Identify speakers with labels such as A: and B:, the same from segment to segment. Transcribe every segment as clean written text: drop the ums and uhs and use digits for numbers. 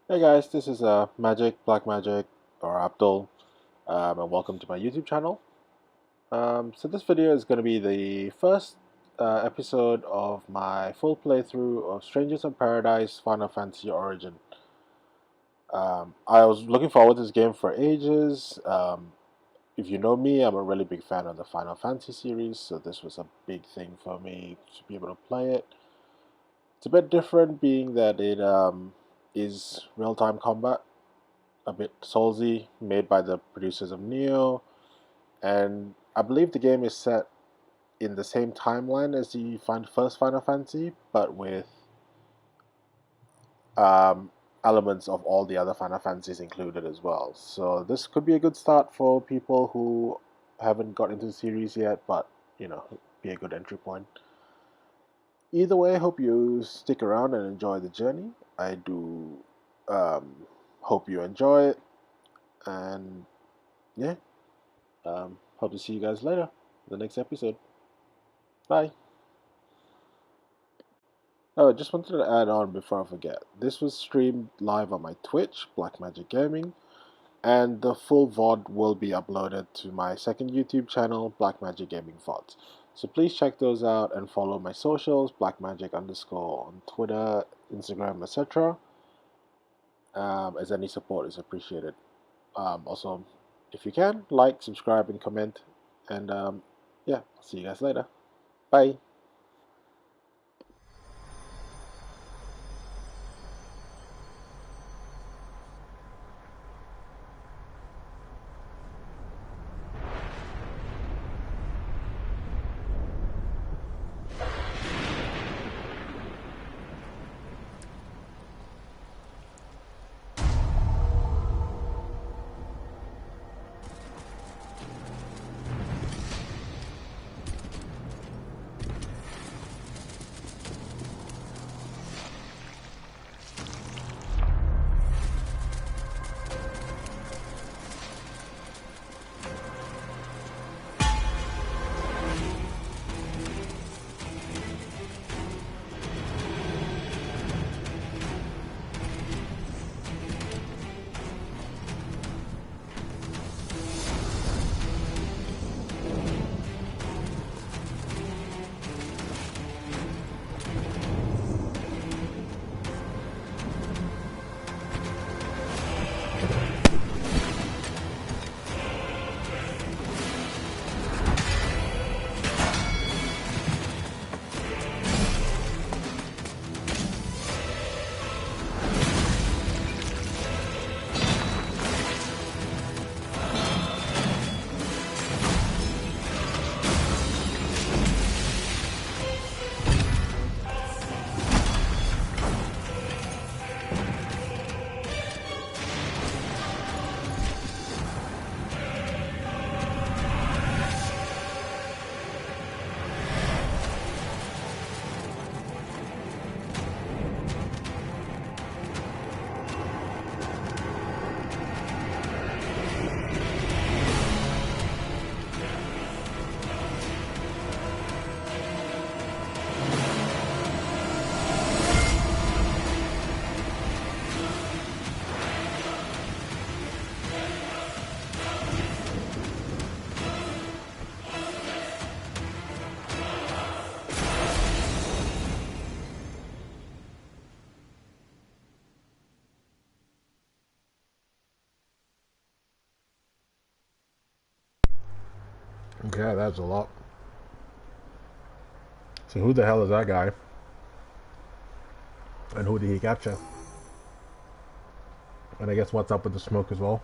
A: Hey guys, this is Magic, BlackkMagik, or Abdul, and welcome to my YouTube channel. So this video is going to be the first episode of my full playthrough of Strangers in Paradise Final Fantasy Origin. I was looking forward to this game for ages. If you know me, I'm a really big fan of the Final Fantasy series, so this was a big thing for me to be able to play it. It's a bit different, being that it is real-time combat, a bit Soulsy, made by the producers of Neo, and I believe the game is set in the same timeline as the first Final Fantasy, but with um, elements of all the other Final Fantasies included as well. So this could be a good start for people who haven't got into the series yet, but be a good entry point. Either way, I hope you stick around and enjoy the journey. I do hope you enjoy it, and yeah, hope to see you guys later in the next episode. Bye. Oh, I just wanted to add on before I forget. This was streamed live on my Twitch, BlackkMagik Gaming, and the full VOD will be uploaded to my second YouTube channel, BlackkMagik Gaming VODs. So please check those out and follow my socials, BlackkMagik_ on Twitter, Instagram, etc. As any support is appreciated. Also, if you can, like, subscribe, and comment. And yeah, I'll see you guys later. Bye.
B: Okay, that's a lot. So who the hell is that guy? And who did he capture? And I guess what's up with the smoke as well?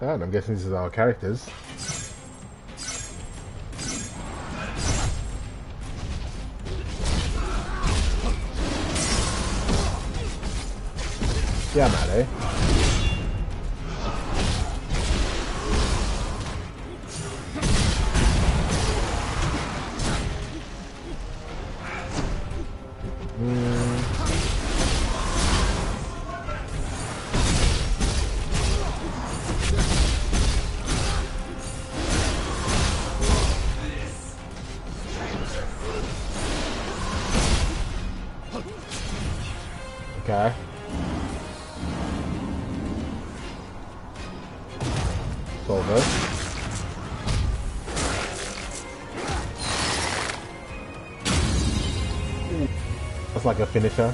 B: And I'm guessing this is our characters. Yeah, man, eh? Okay. Solve it. That's like a finisher.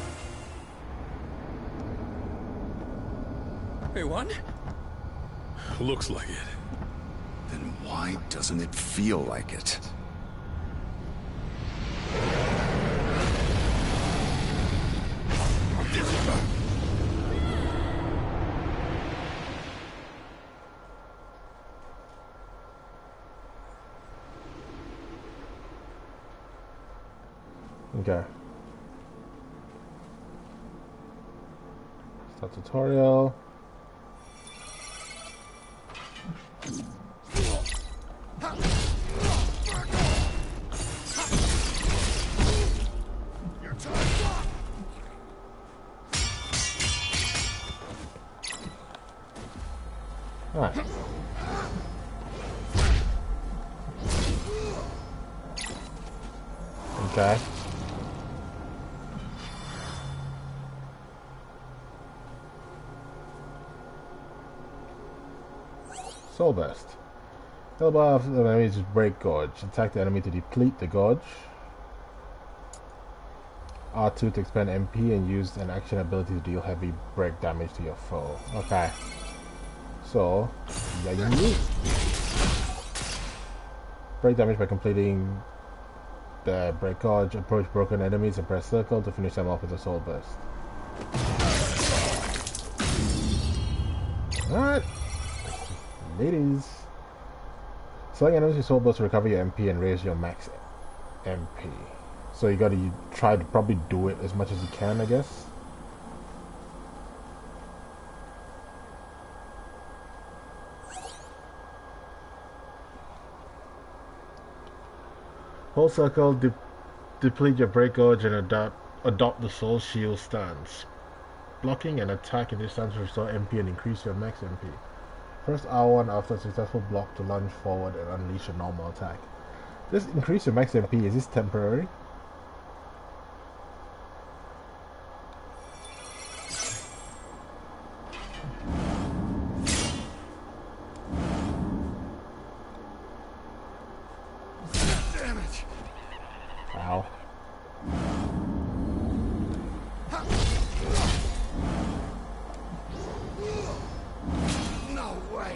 C: Hey, what?
D: Looks like it.
E: Then why doesn't it feel like it?
B: Okay. Start tutorial. Alright. Okay. Soul Burst. Elbow of the enemy is break Gorge. Attack the enemy to deplete the Gorge. R2 to expand MP and use an action ability to deal heavy break damage to your foe. Okay. So, yeah, you need break damage by completing the break Gorge, approach broken enemies and press circle to finish them off with a Soul Burst. Alright. Ladies. Select enemies with Soul Burst to recover your MP and raise your max MP. So you gotta try to probably do it as much as you can, I guess. Hold circle, deplete your break Gorge and adopt the Soul Shield stance. Blocking and attack in this stance will restore MP and increase your max MP. First R1 after a successful block to lunge forward and unleash a normal attack. This increase your max MP, is this temporary?
E: Damn it!
B: Ow.
E: No way!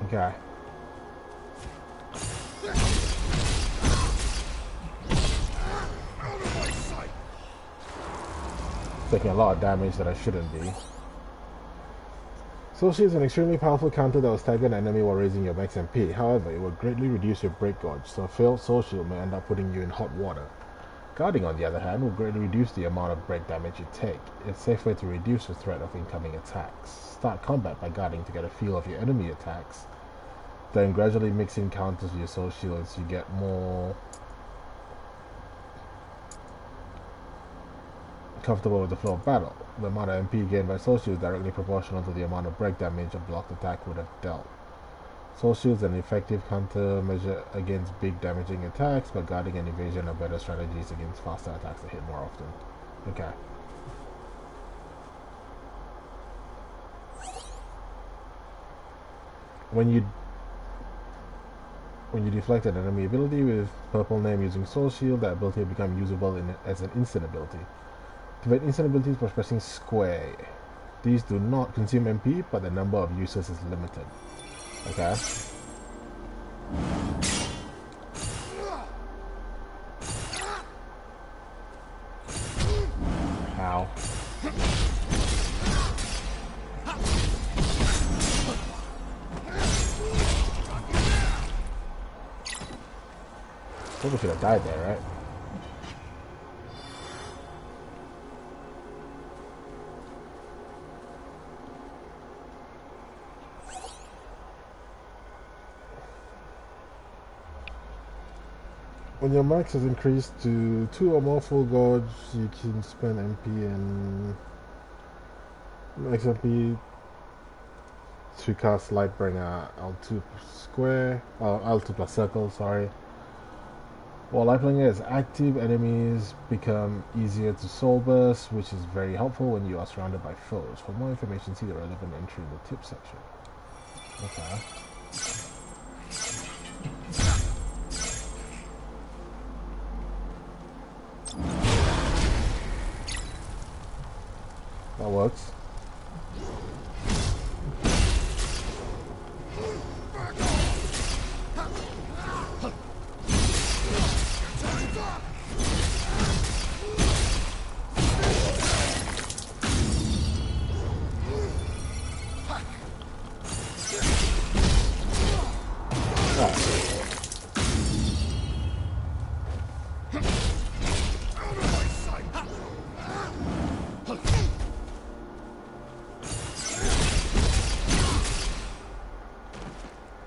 B: Okay.
E: Out of my sight!
B: Taking a lot of damage that I shouldn't be. Soul Shield is an extremely powerful counter that will stagger an enemy while raising your max MP. However, it will greatly reduce your break Gorge, so a failed Soul Shield may end up putting you in hot water. Guarding, on the other hand, will greatly reduce the amount of break damage you take. It's a safe way to reduce the threat of incoming attacks. Start combat by guarding to get a feel of your enemy attacks. Then gradually mix in counters with your Soul Shield as you get more comfortable with the flow of battle. The amount of MP gained by Soul Shield is directly proportional to the amount of break damage a blocked attack would have dealt. Soul Shield is an effective countermeasure against big damaging attacks, but guarding and evasion are better strategies against faster attacks that hit more often. Okay. When you deflect an enemy ability with purple name using Soul Shield, that ability will become usable as an instant ability. Activate instant abilities by pressing square. These do not consume MP, but the number of users is limited. Okay. Ow. Probably should have died there, right? When your max is increased to 2 or more full gorge, you can spend MP and max MP to cast Lightbringer L2 square, L2 plus circle, sorry. While Lightbringer is active, enemies become easier to soul burst, which is very helpful when you are surrounded by foes. For more information, see the relevant entry in the tip section. Okay. That works.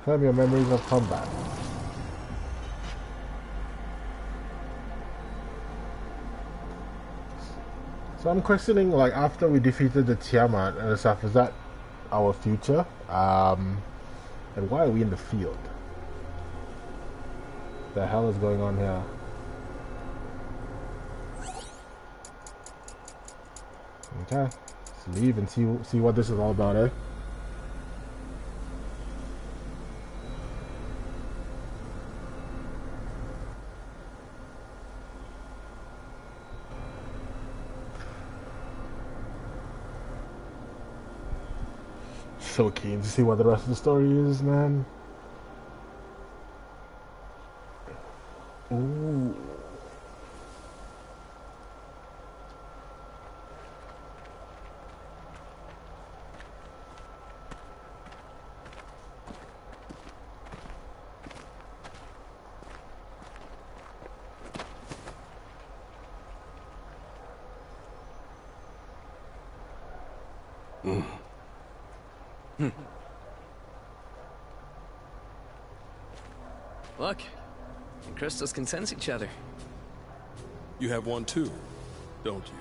B: Claim your memories of combat. So I'm questioning, like, after we defeated the Tiamat and stuff, is that our future? And why are we in the field? The hell is going on here? Okay, let's leave and see what this is all about, eh? So keen to see what the rest of the story is, man. Ooh.
C: Look, the crystals can sense each other.
D: You have one too, don't you?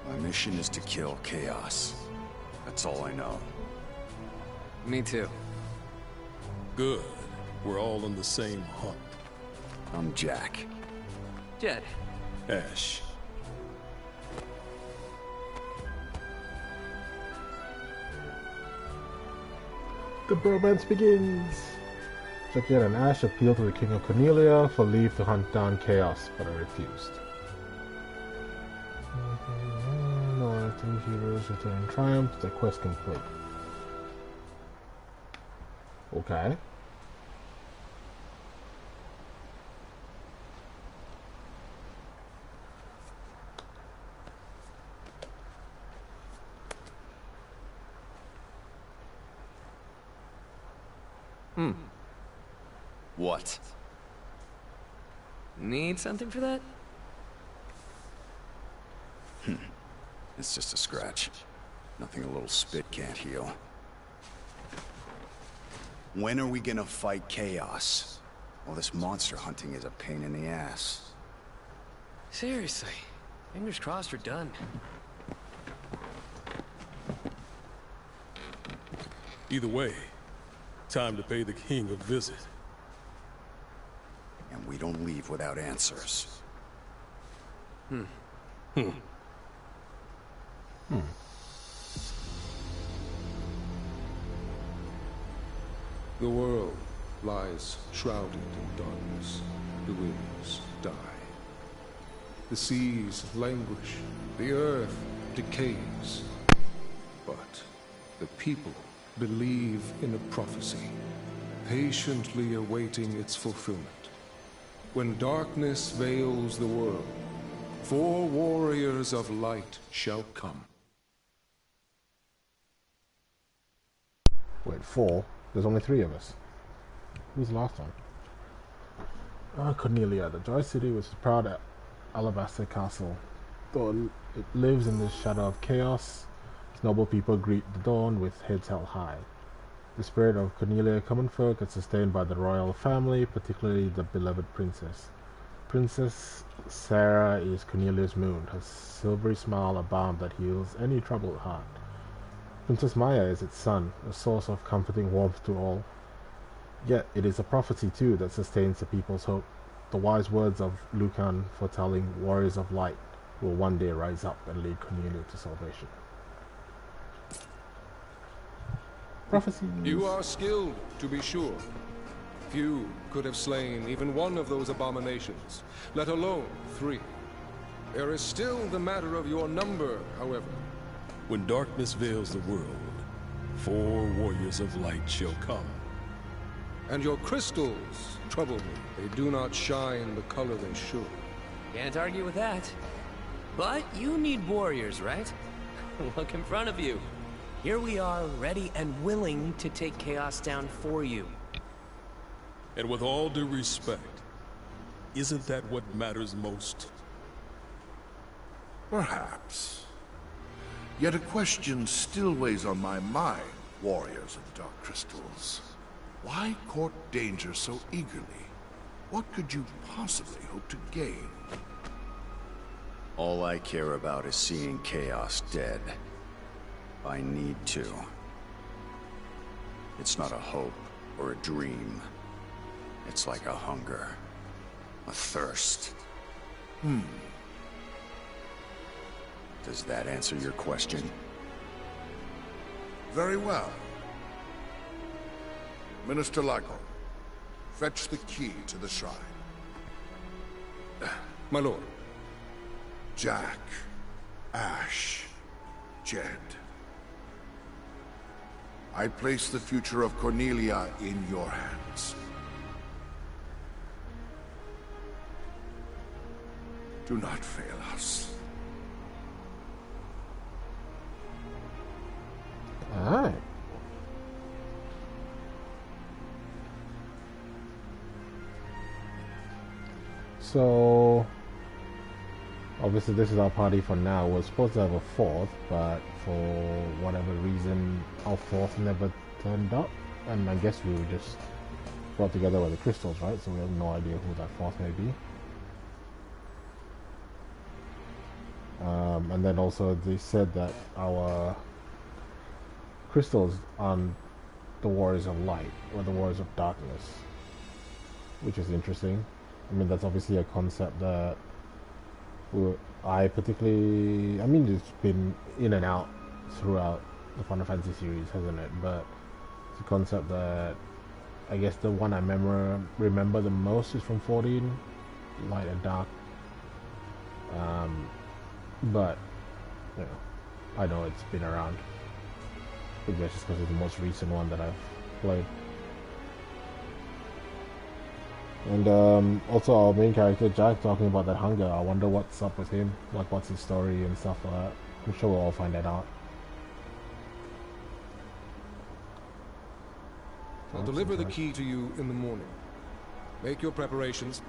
E: My mission is to kill Chaos. That's all I know.
C: Me too.
D: Good. We're all on the same hunt.
E: I'm Jack.
C: Jed.
D: Ash.
B: The bromance begins. Jackie and Ash appealed to the King of Cornelia for leave to hunt down Chaos, but I refused. No, three heroes return in triumph. The quest complete. Okay.
E: What?
C: Need something for that?
E: It's just a scratch. Nothing a little spit can't heal. When are we gonna fight Chaos? Well, this monster hunting is a pain in the ass.
C: Seriously. Fingers crossed we're done.
D: Either way, time to pay the king a visit.
E: And we don't leave without answers.
D: Hmm.
F: The world lies shrouded in darkness. The winds die. The seas languish. The earth decays. But the people believe in a prophecy, patiently awaiting its fulfillment. When darkness veils the world, 4 warriors of light shall come.
B: Wait, 4? There's only 3 of us. Who's the last one? Cornelia, the Joy City was proud at Alabaster Castle. Though it lives in the shadow of chaos, its noble people greet the dawn with heads held high. The spirit of Cornelia common folk is sustained by the royal family, particularly the beloved princess. Princess Sarah is Cornelia's moon, her silvery smile a balm that heals any troubled heart. Princess Maya is its sun, a source of comforting warmth to all. Yet it is a prophecy too that sustains the people's hope. The wise words of Lucan foretelling warriors of light will one day rise up and lead Cornelia to salvation. Prophecies.
F: You are skilled, to be sure. Few could have slain even one of those abominations, let alone 3. There is still the matter of your number, however.
D: When darkness veils the world, 4 warriors of light shall come.
F: And your crystals trouble me. They do not shine the color they should.
C: Can't argue with that. But you need warriors, right? Look in front of you. Here we are, ready and willing to take Chaos down for you.
D: And with all due respect, isn't that what matters most?
G: Perhaps. Yet a question still weighs on my mind, warriors of the Dark Crystals. Why court danger so eagerly? What could you possibly hope to gain?
E: All I care about is seeing Chaos dead. I need to. It's not a hope or a dream. It's like a hunger, a thirst. Does that answer your question?
G: Very well. Minister Lago, fetch the key to the shrine.
F: My lord.
G: Jack, Ash, Jed. I place the future of Cornelia in your hands. Do not fail us.
B: Alright. So obviously this is our party for now. We're supposed to have a 4th, but for whatever reason our 4th never turned up, and I guess we were just brought together by the crystals, right? So we have no idea who that 4th may be. And then also they said that our crystals aren't the warriors of light or the warriors of darkness, which is interesting. I mean, that's obviously a concept that I particularly, I mean, it's been in and out throughout the Final Fantasy series, hasn't it? But it's a concept that I guess the one I remember the most is from 14, Light and Dark. But you know, I know it's been around. I guess it's because it's the most recent one that I've played. And also our main character Jack talking about that hunger. I wonder what's up with him, like what's his story and stuff like that. I'm sure we'll all find that out.
F: I'll deliver the key to you in the morning. Make your preparations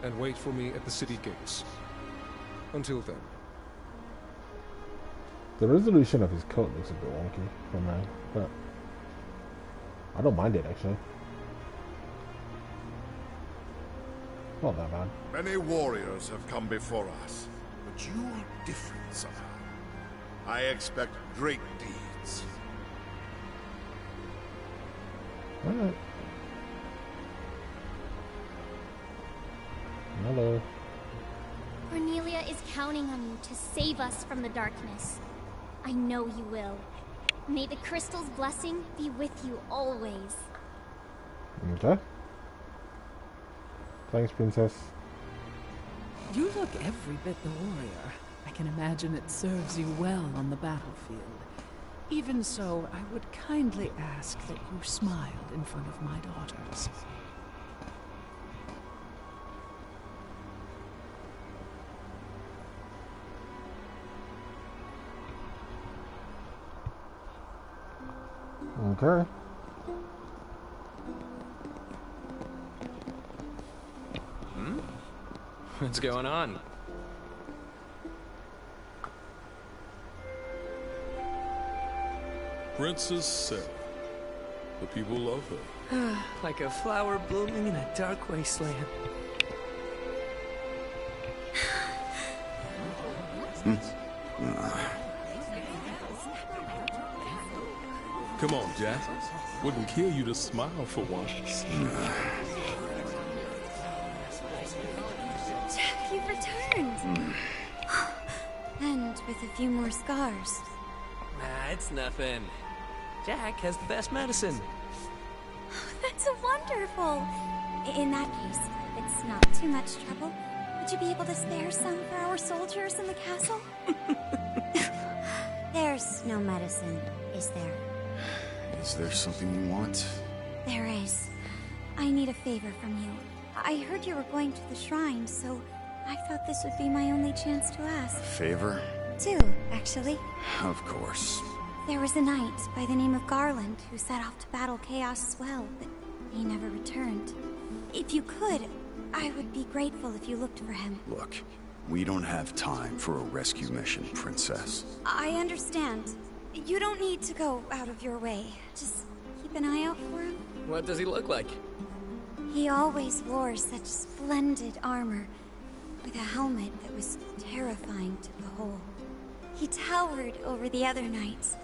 F: and wait for me at the city gates. Until then.
B: The resolution of his coat looks a bit wonky for me, but I don't mind it actually. Not that bad.
G: Many warriors have come before us, but you are different somehow. I expect great deeds.
B: Alright. Hello.
H: Cornelia is counting on you to save us from the darkness. I know you will. May the crystal's blessing be with you always.
B: Okay. Thanks, Princess.
I: You look every bit the warrior. I can imagine it serves you well on the battlefield. Even so, I would kindly ask that you smiled in front of my daughters.
B: Okay.
C: What's going on?
D: Princess Sarah. The people love her.
C: Like a flower blooming in a dark wasteland.
D: Come on, Jack. Wouldn't kill you to smile for once.
H: Jack, you've returned. And with a few more scars.
C: Nah, it's nothing. Jack has the best medicine.
H: That's wonderful. In that case, if it's not too much trouble, would you be able to spare some for our soldiers in the castle? There's no medicine, is there?
E: Is there something you want?
H: There is. I need a favor from you. I heard you were going to the shrine, so I thought this would be my only chance to ask.
E: Favor?
H: Two, actually.
E: Of course.
H: There was a knight by the name of Garland who set off to battle Chaos as well, but he never returned. If you could, I would be grateful if you looked for him.
E: Look, we don't have time for a rescue mission, Princess.
H: I understand. You don't need to go out of your way. Just keep an eye out for him.
C: What does he look like?
H: He always wore such splendid armor, with a helmet that was terrifying to behold. He towered over the other knights.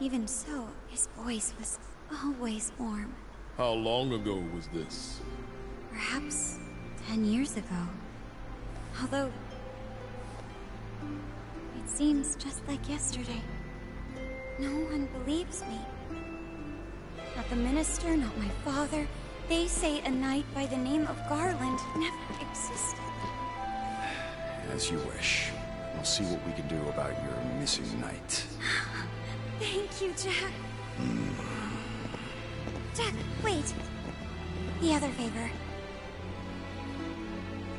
H: Even so, his voice was always warm.
D: How long ago was this?
H: Perhaps 10 years ago. Although, it seems just like yesterday. No one believes me. Not the minister, not my father. They say a knight by the name of Garland never existed.
E: As you wish. We'll see what we can do about your missing knight.
H: Thank you, Jack. Jack, wait. The other favor.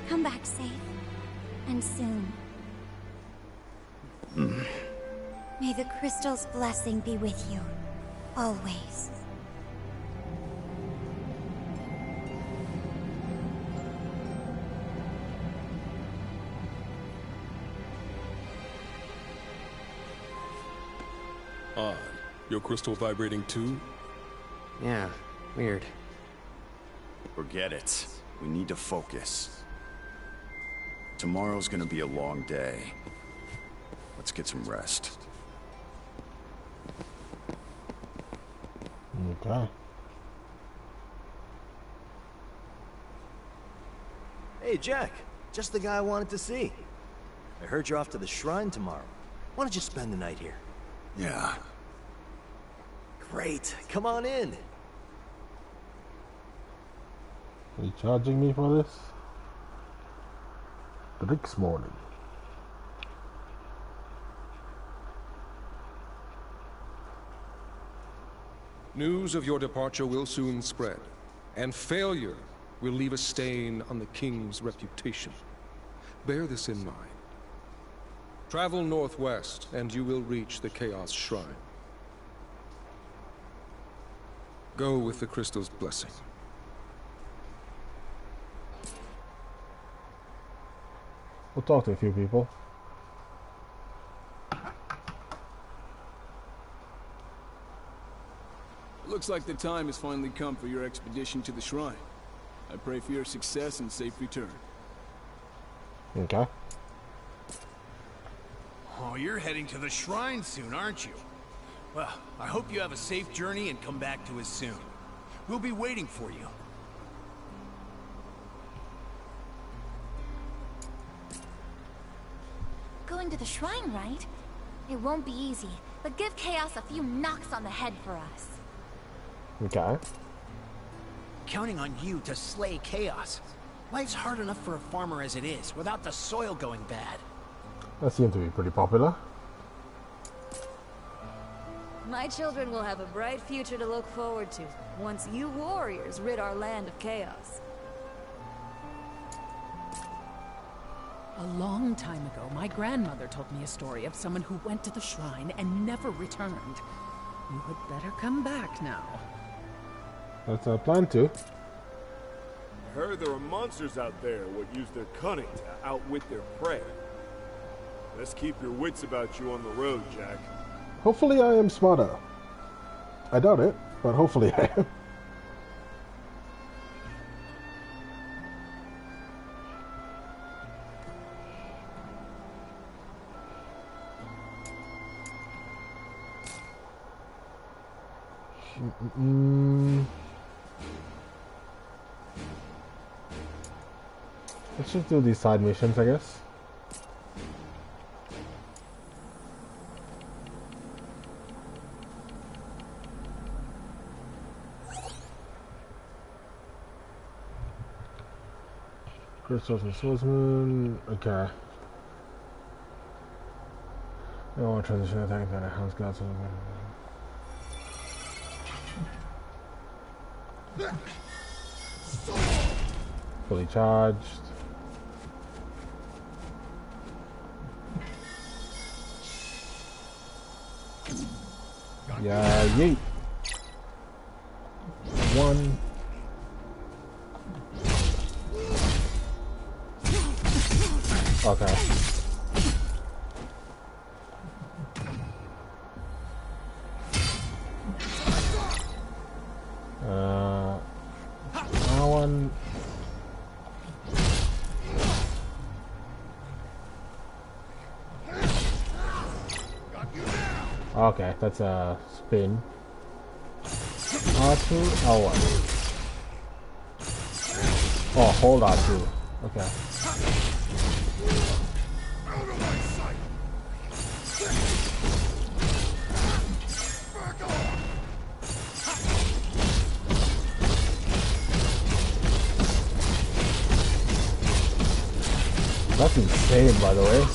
H: Come back safe. And soon. May the crystal's blessing be with you. Always.
D: Odd. Your crystal vibrating too?
C: Yeah, weird.
E: Forget it. We need to focus. Tomorrow's gonna be a long day. Let's get some rest.
B: Okay.
J: Hey, Jack. Just the guy I wanted to see. I heard you're off to the shrine tomorrow. Why don't you spend the night here?
E: Yeah.
J: Great. Come on in.
B: Are you charging me for this? The next morning.
F: News of your departure will soon spread, and failure will leave a stain on the king's reputation. Bear this in mind. Travel northwest, and you will reach the Chaos Shrine. Go with the crystal's blessing.
B: We'll talk to a few people.
K: Looks like the time has finally come for your expedition to the shrine. I pray for your success and safe return.
B: Okay.
L: Oh, you're heading to the shrine soon, aren't you? Well, I hope you have a safe journey and come back to us soon. We'll be waiting for you.
M: Going to the shrine, right? It won't be easy, but give Chaos a few knocks on the head for us.
B: Okay.
L: Counting on you to slay Chaos. Life's hard enough for a farmer as it is, without the soil going bad.
B: That seemed to be pretty popular.
N: My children will have a bright future to look forward to, once you warriors rid our land of chaos.
I: A long time ago, my grandmother told me a story of someone who went to the shrine and never returned. You had better come back now.
B: That's our plan too.
O: heard there are monsters out there what use their cunning to outwit their prey. Let's keep your wits about you on the road, Jack.
B: Hopefully I am smarter. I doubt it, but hopefully I am. Let's just do these side missions, I guess. Crystals and swordsman. Okay. No transition attack that a house guard. Fully charged. Yeah, yeet. One. Okay. That one. Okay, that's a spin. R2, L1. Oh, hold R2. Okay. That's insane, by the way.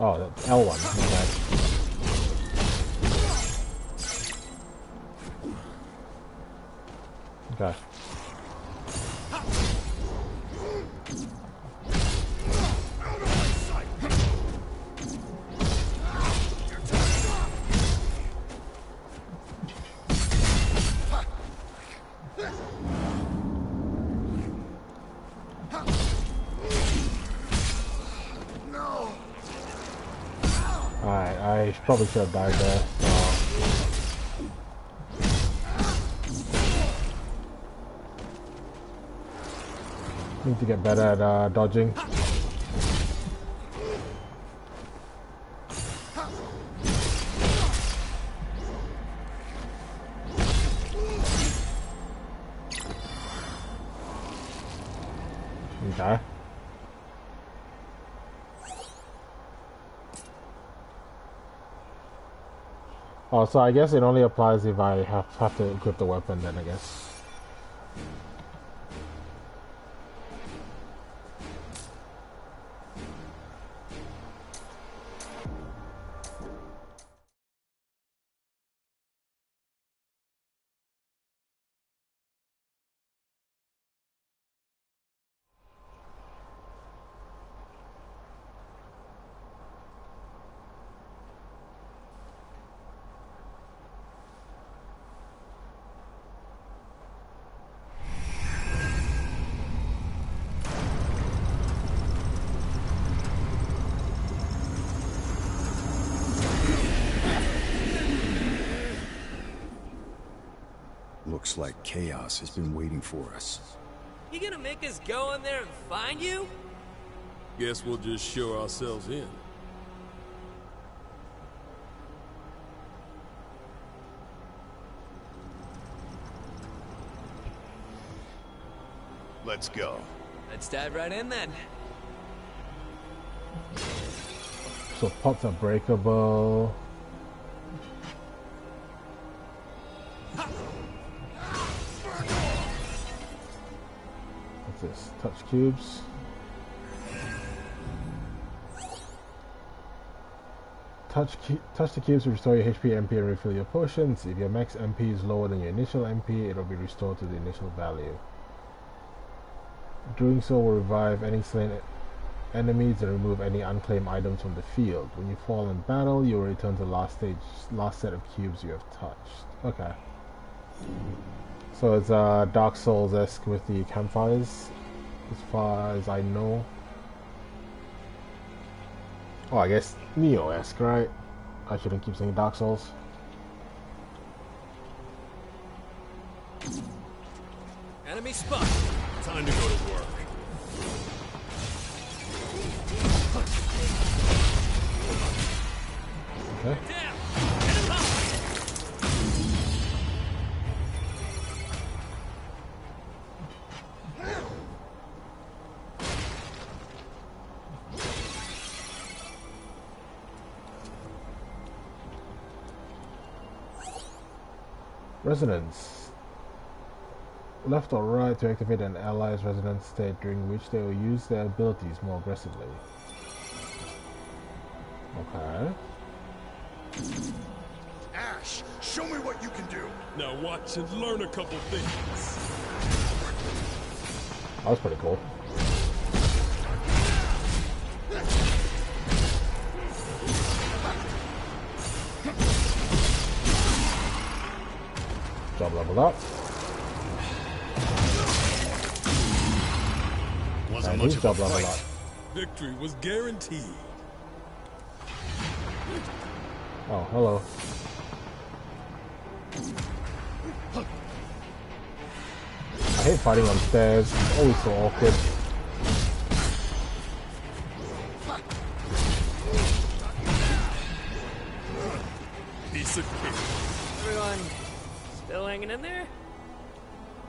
B: Oh, that's L1. Okay. Okay. I probably should have died there. Need to get better at dodging. Okay. Oh, so I guess it only applies if I have to equip the weapon then, I guess.
E: Looks like chaos has been waiting for us.
C: You gonna make us go in there and find you?
D: Guess we'll just show ourselves in.
E: Let's go.
C: Let's dive right in then.
B: So pots are breakable. What's this? Touch cubes. Touch the cubes to restore your HP, MP, and refill your potions. If your max MP is lower than your initial MP, it will be restored to the initial value. Doing so will revive any slain enemies and remove any unclaimed items from the field. When you fall in battle, you will return to the last set of cubes you have touched. Okay. So it's Dark Souls-esque with the campfires, as far as I know. Oh, I guess Neo-esque, right? I shouldn't keep saying Dark Souls.
C: Enemy spot.
O: Time to go to work.
B: Okay. Resonance. Left or right to activate an ally's resonance state, during which they will use their abilities more aggressively. Okay.
G: Ash, show me what you can do.
D: Now watch and learn a couple things.
B: That was pretty cool. Job leveled up.
D: Wasn't
B: And
D: much
B: his
D: of
B: job
D: a
B: leveled
D: fight.
B: up.
D: Victory was guaranteed.
B: Oh, hello. I hate fighting on stairs. It's always so awkward.
D: Piece of cake.
C: Everyone still hanging in there?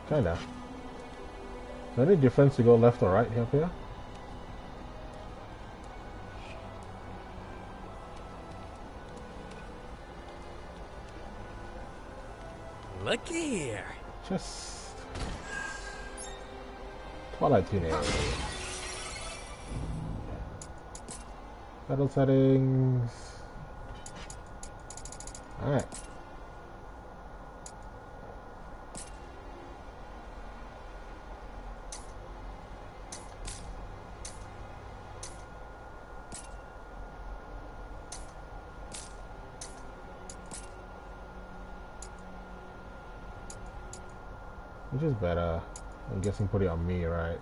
B: Kinda. Is there any difference to go left or right up here?
C: Looky here.
B: Just Twilight tuning. Battle settings. Alright. Which is better? I'm guessing put it on me, right?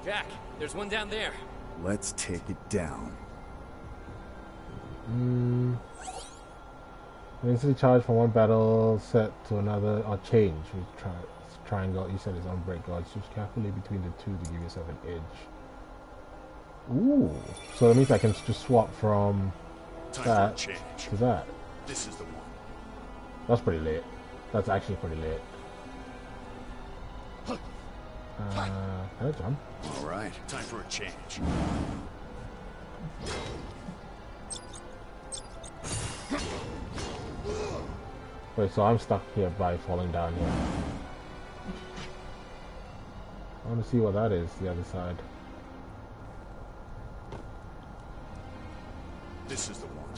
C: Jack, there's one down there.
E: Let's take it down.
B: Instantly charge from one battle set to another, or change with triangle. You said it's on break guard. Choose carefully between the two to give yourself an edge. Ooh, so that means I can just swap from that to that.
G: This is the one.
B: That's pretty late. That's actually pretty late. Can I jump?
E: All right,
G: Time for a change.
B: Wait, so I'm stuck here by falling down here. I want to see what that is, the other side.
G: This is the one.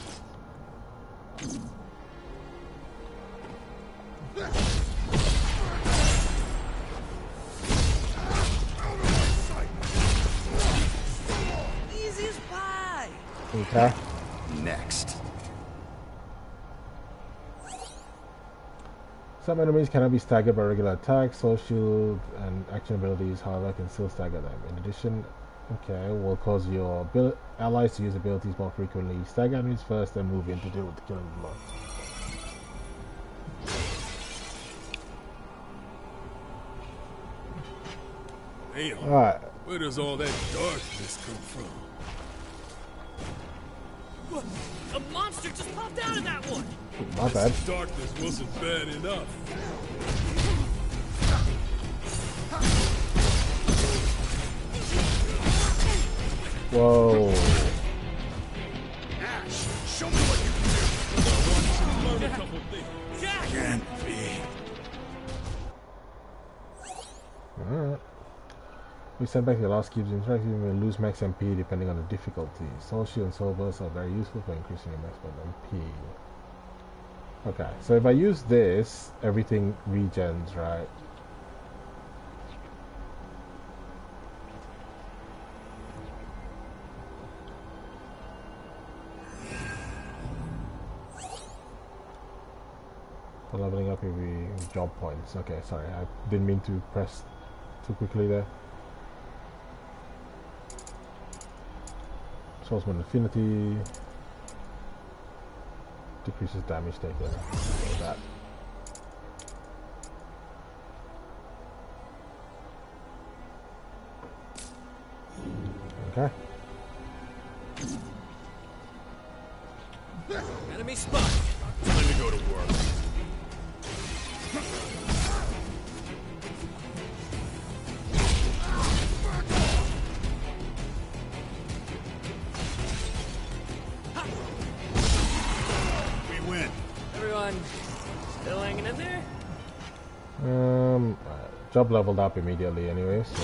N: Easy as pie.
B: Okay.
E: next.
B: Some enemies cannot be staggered by regular attacks, social and action abilities, however, can still stagger them. In addition, okay, will cause your allies to use abilities more frequently. Stagger enemies first, then move in to deal with the killing blow.
D: Damn.
B: Alright.
D: Where does all that darkness come from?
C: What? A monster just popped out of that one!
B: My bad.
D: This darkness wasn't bad enough.
B: Whoa.
G: Ash, show me what you can do.
D: Learn a couple things.
G: Can't be.
B: Alright. We send back the last cubes interactive, you may lose max MP depending on the difficulty. Soul Shield and Soul Burst are very useful for increasing your maximum MP. Okay, so if I use this, everything regens, right? For leveling up, every job points. Okay, sorry, I didn't mean to press too quickly there. Swordsman affinity decreases damage taken. So that. Okay.
C: Enemy spot.
O: Time to go to work.
L: We win.
C: Everyone still hanging in there?
B: Job leveled up immediately anyway, so.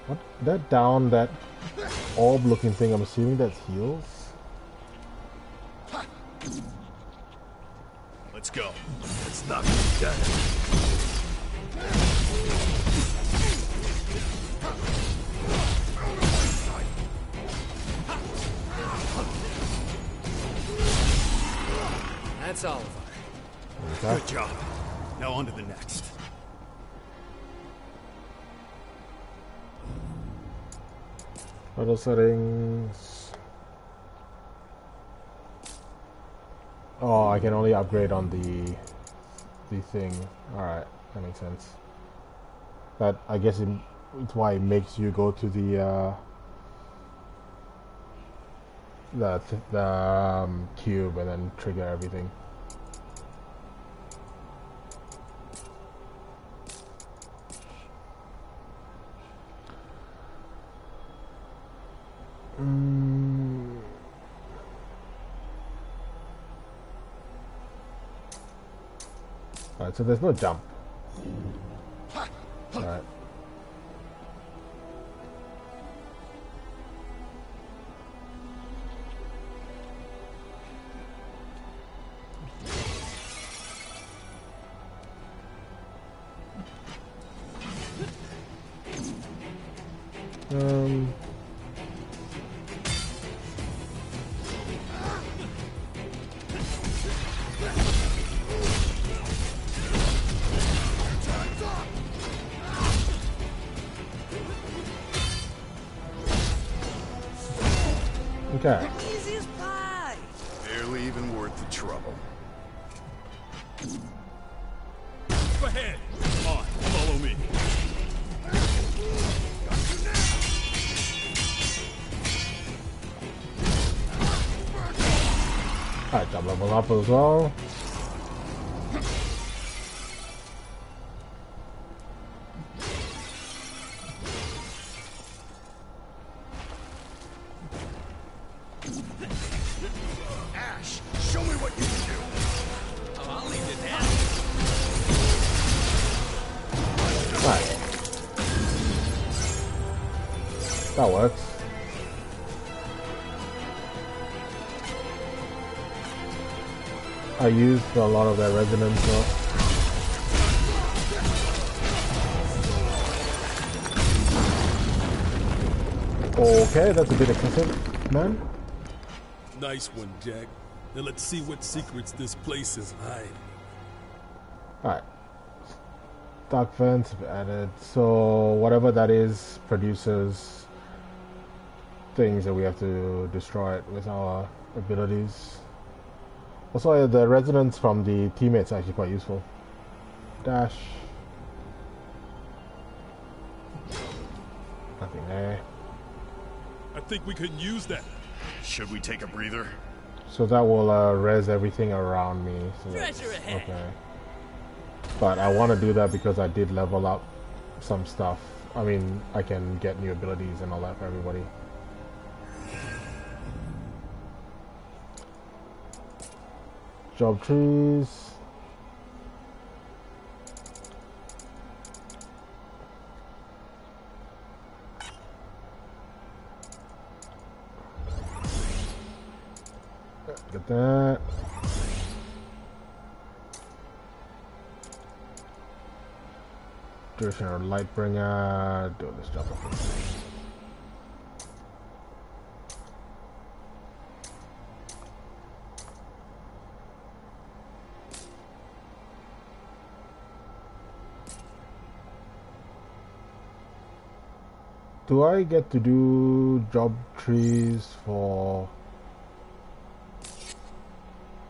B: What? That down, that orb looking thing, I'm assuming that's heals?
L: Let's go. Let's knock him dead.
C: That's all of
B: Okay.
L: Good job. Now on to the next.
B: Other settings. Oh, I can only upgrade on the thing. All right, that makes sense. That I guess it's why it makes you go to the cube and then trigger everything. Alright, so there's no jump. Alright. Okay.
J: Easy as pie.
E: Barely even worth the trouble.
O: Go ahead. Come on, follow me.
B: Alright, jump level up as well.
L: Ash, show me what you can do.
C: Oh, I'll leave it now.
B: Alright. That works. I used a lot of their resonance, so. Okay, that's a bit excessive, man.
D: Nice one, Jack. Now let's see what secrets this place is hiding.
B: Alright. Dark vents have added. So whatever that is produces things that we have to destroy it with our abilities. Also, the resonance from the teammates are actually quite useful. Dash. Nothing there.
D: I think we could use that.
E: Should we take a breather?
B: So that will res everything around me. So
C: Treasure ahead.
B: Okay. But I want to do that because I did level up some stuff. I mean, I can get new abilities and all that for everybody. Job trees. Get that. Duration of Lightbringer. Do this job. Do I get to do job trees for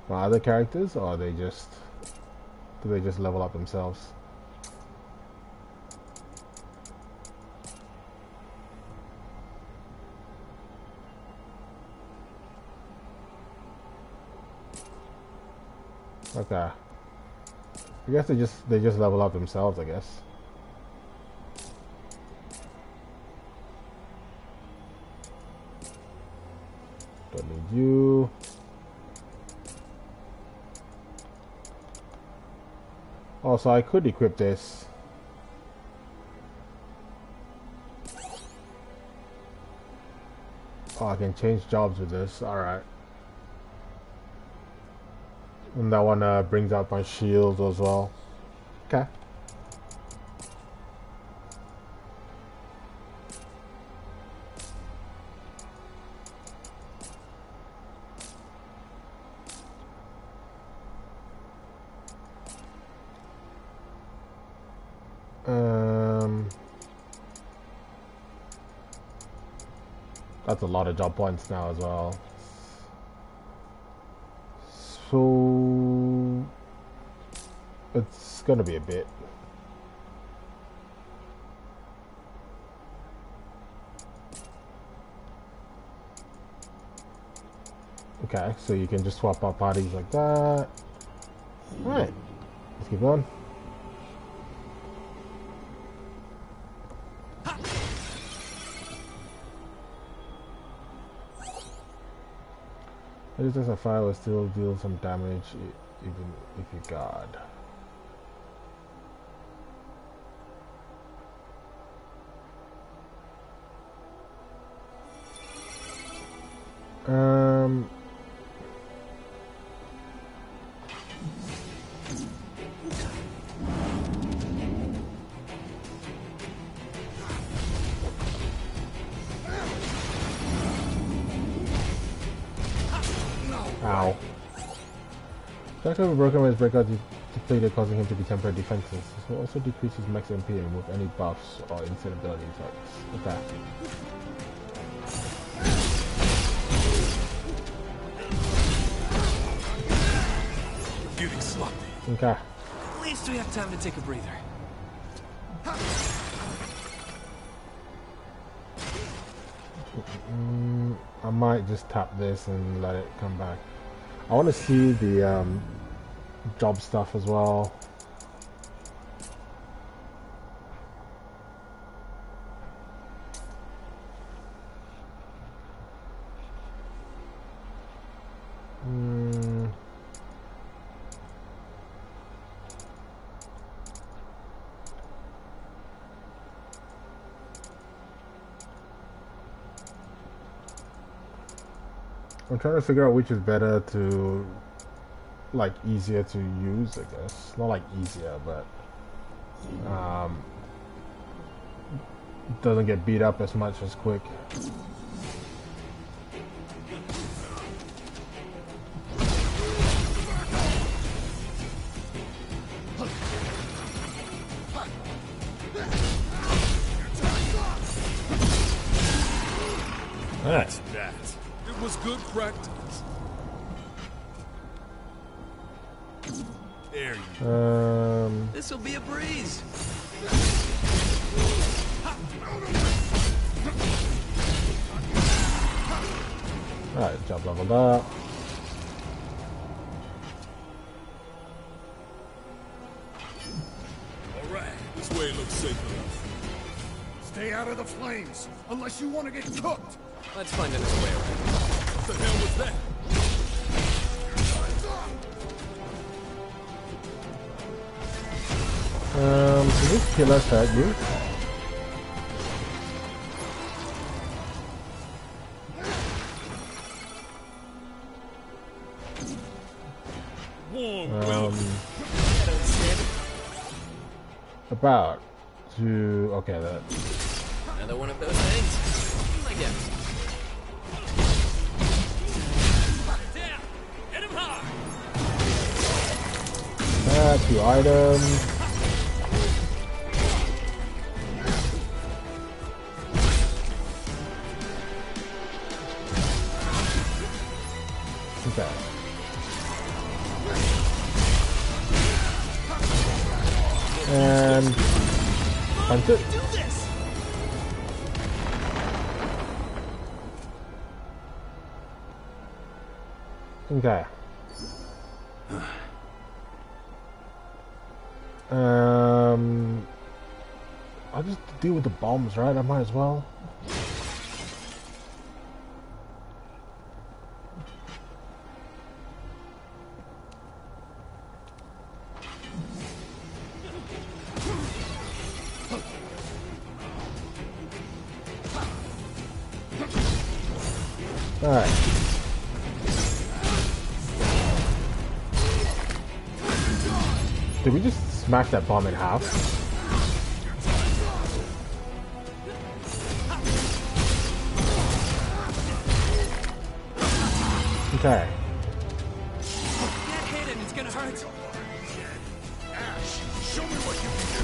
B: my other characters, or do they just level up themselves? Okay. I guess they just level up themselves, I guess. Don't need you. Oh, so I could equip this. Oh, I can change jobs with this. Alright. And that one brings out my shields as well. Okay. That's a lot of job points now as well. So it's gonna be a bit. Okay, so you can just swap out parties like that. Alright, let's keep going. Resistance of fire will still deal some damage even if you guard. Ow. Character of a broken man's breakout depleted, causing him to be temporarily defenseless. This will also decrease his max MP and remove any buffs or instant ability effects. Okay.
C: Getting sloppy.
B: Okay.
C: At least we have time to take a breather.
B: I might just tap this and let it come back. I want to see the job stuff as well. I'm trying to figure out which is better to, like, easier to use, I guess. Not like easier, but doesn't get beat up as much as quick.
D: That's that. It was good practice. There you
C: This'll be a breeze.
B: Alright, job leveled up.
D: Alright, this way looks safe enough.
G: Stay out of the flames, unless you want to get cooked.
C: Let's find another way around.
D: What the hell was that?
B: Did this killer hurt you? About. do... Okay, that...
C: Another one of those things? I guess. Down! Hit him hard!
B: 2 items. Okay. And punch it. Okay. I'll just deal with the bombs, right? I might as well. Alright. Did we just smack that bomb in half? Okay.
C: Get hit and it's gonna hurt.
O: Ash, show me what you can do.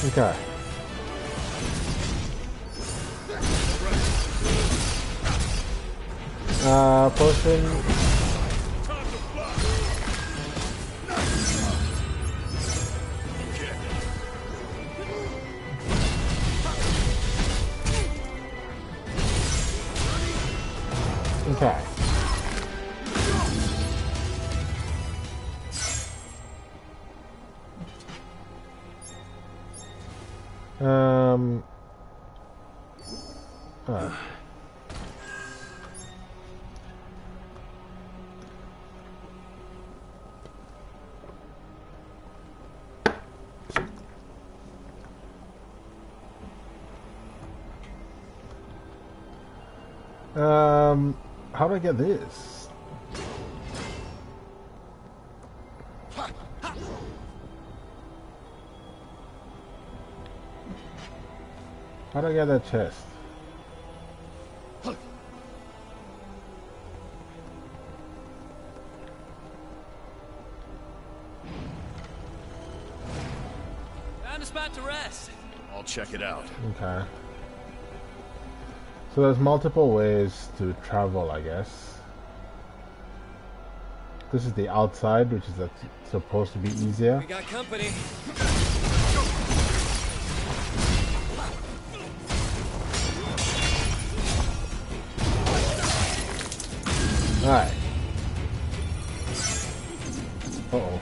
O: You go.
B: Okay. Potion. Okay. How do I get this? How do I get that chest?
C: Found a spot to rest.
E: I'll check it out.
B: Okay. So there's multiple ways to travel, I guess. This is the outside, which is supposed to be easier.
C: We got company.
B: Alright. Uh-oh.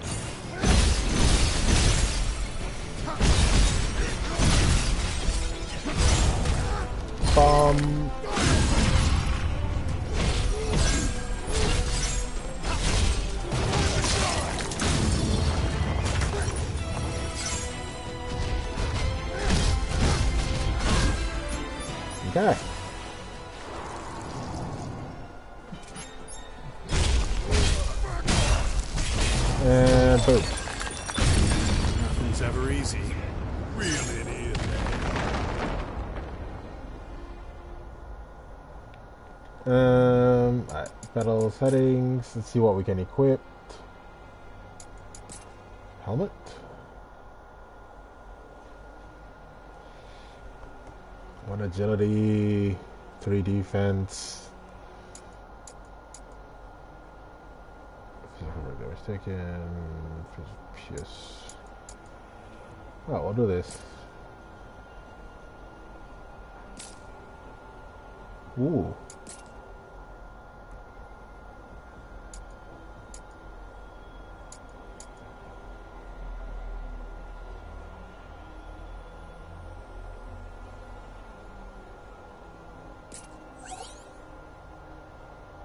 B: Bomb. Okay. And boom.
O: Nothing's ever easy. Really it is.
B: Alright, battle settings. Let's see what we can equip. Helmet. One agility, 3 defense. Taken. Yes. Oh, I'll do this. Ooh.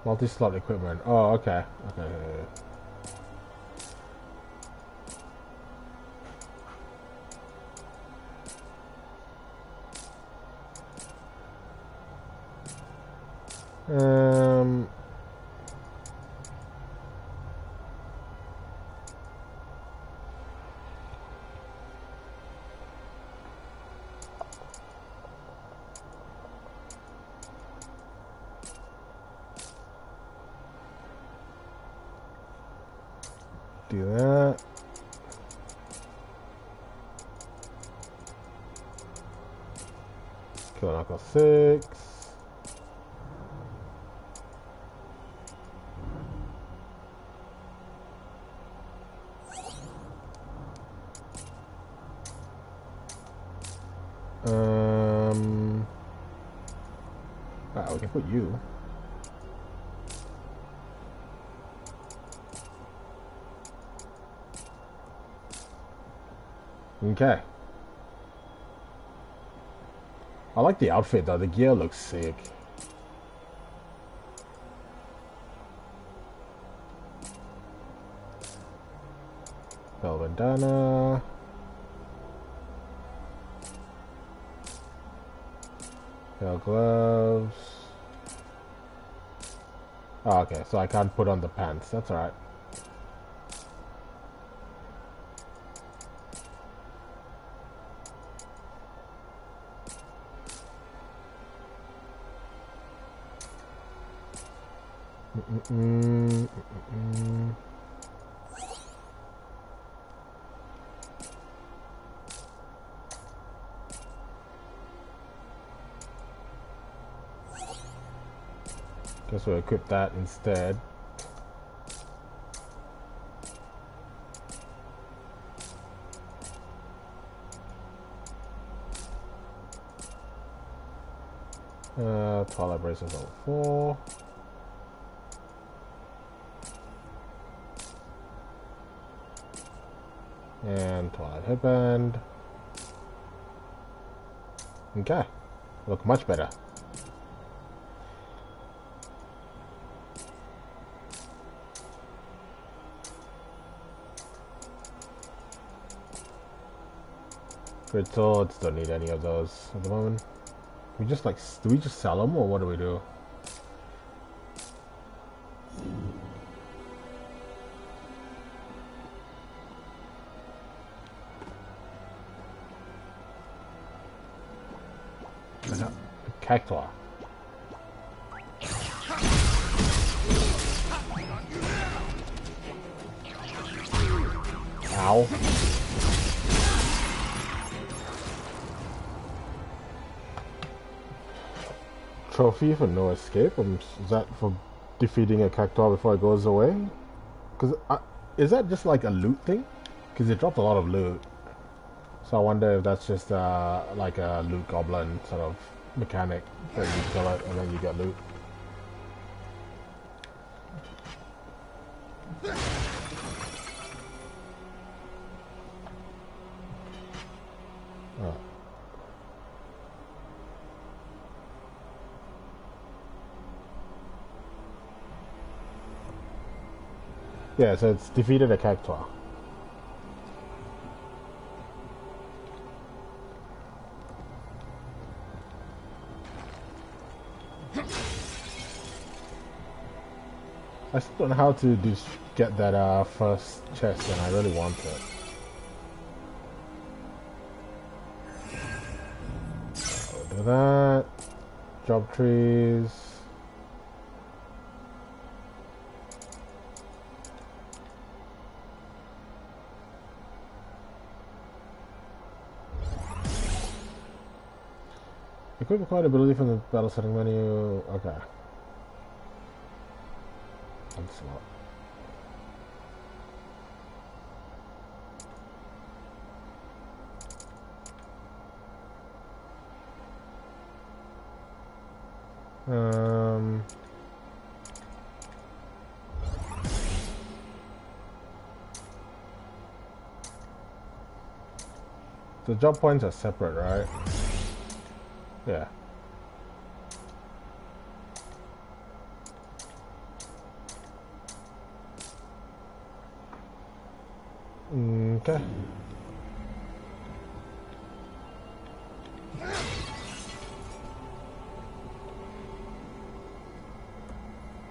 B: Multi-slot equipment. Oh, okay. Okay. Do that. Kill Knuckle 6. We can put you. Okay. I like the outfit though, the gear looks sick. Bell bandana. Bell gloves. Oh, okay, so I can't put on the pants, that's alright. Guess we'll equip that instead. Twilight braces level 4. And Twilight headband. Okay, look much better. Great swords, don't need any of those at the moment. We just like, do we just sell them or what do we do? Cactuar. Ow. Trophy for no escape? Is that for defeating a Cactuar before it goes away? Because is that just like a loot thing? Because it dropped a lot of loot. So I wonder if that's just like a loot goblin sort of mechanic that you kill it and then you get loot. Oh. Yeah, so it's defeated a Cactuar. I still don't know how to get that first chest, and I really want it. Do that. Job trees. Equip acquired ability from the battle setting menu. Okay. Onslaught. The job points are separate, right? Yeah. Okay.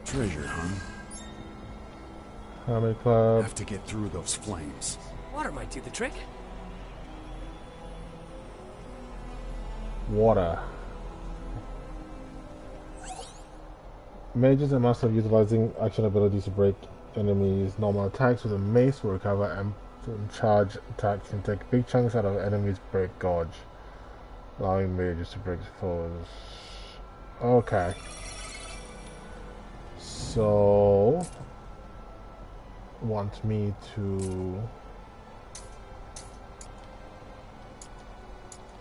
E: Treasure, huh?
B: Army club.
E: Have to get through those flames.
C: Water might do the trick.
B: Water. Mages and masters utilizing action abilities to break enemies. Normal attacks with a mace will recover, and charge attacks can take big chunks out of enemies' break gauge, allowing mages to break foes. Okay. So want me to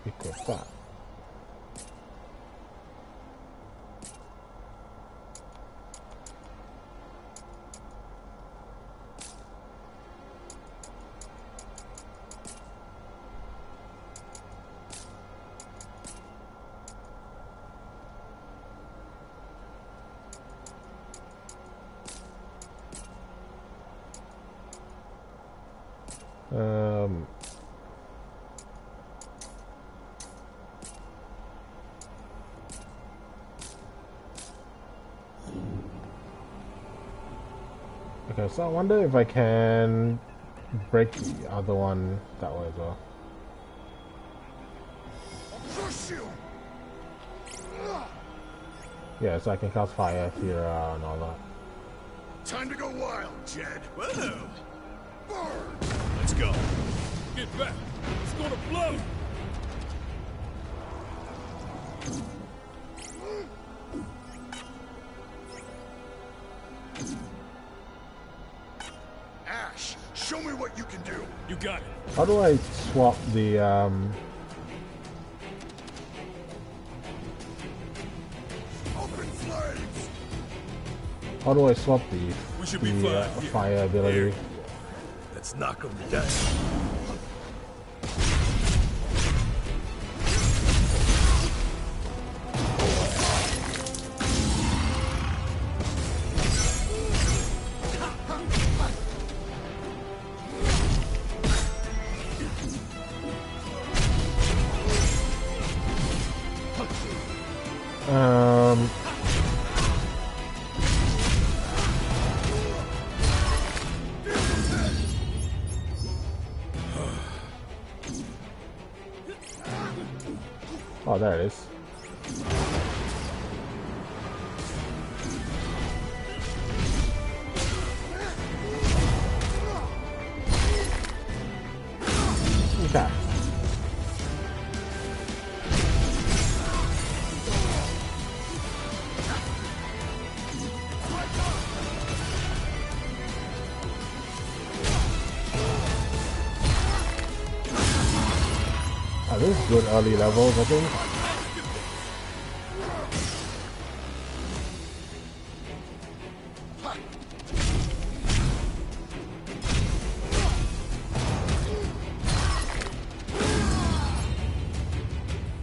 B: equip that. Okay, so I wonder if I can break the other one that way as well. Yeah, so I can cast fire, fear, and all that.
G: Time to go wild, Jed.
L: Whoa!
G: Burn!
L: Let's go.
D: Get back! It's gonna blow!
G: Ash, show me what you can do.
D: You got it.
B: How do I swap the
G: Open flames!
B: how do I swap the
D: fine
B: fire ability?
L: Let's knock them down.
B: Oh, there it is. Okay. Oh, this is good early levels, I think.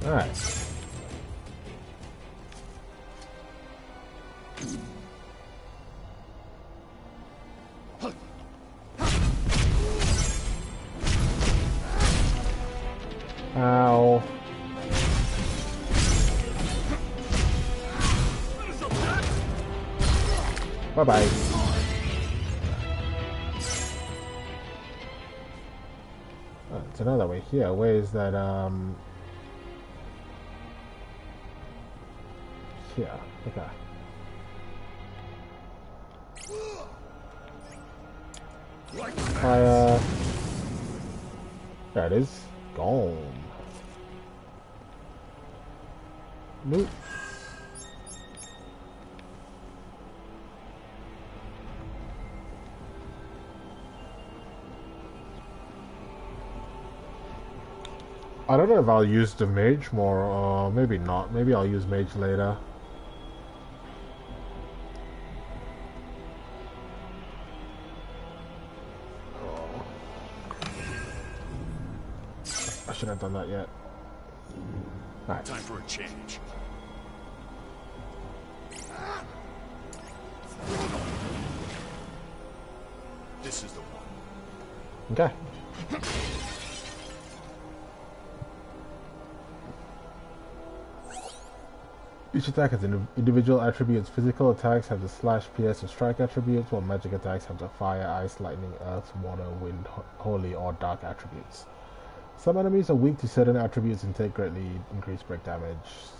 B: Alright. Ow. Bye-bye. Oh, it's another way here. Where is that, here. Okay. Fire. There it is. Gone. Nope. I don't know if I'll use the mage more, or maybe not. Maybe I'll use mage later. I shouldn't have done that yet. Alright.
G: Time for a change. This is the one.
B: Okay. Each attack has individual attributes. Physical attacks have the slash, pierce, and strike attributes, while magic attacks have the fire, ice, lightning, earth, water, wind, holy, or dark attributes. Some enemies are weak to certain attributes and take greatly increased break damage.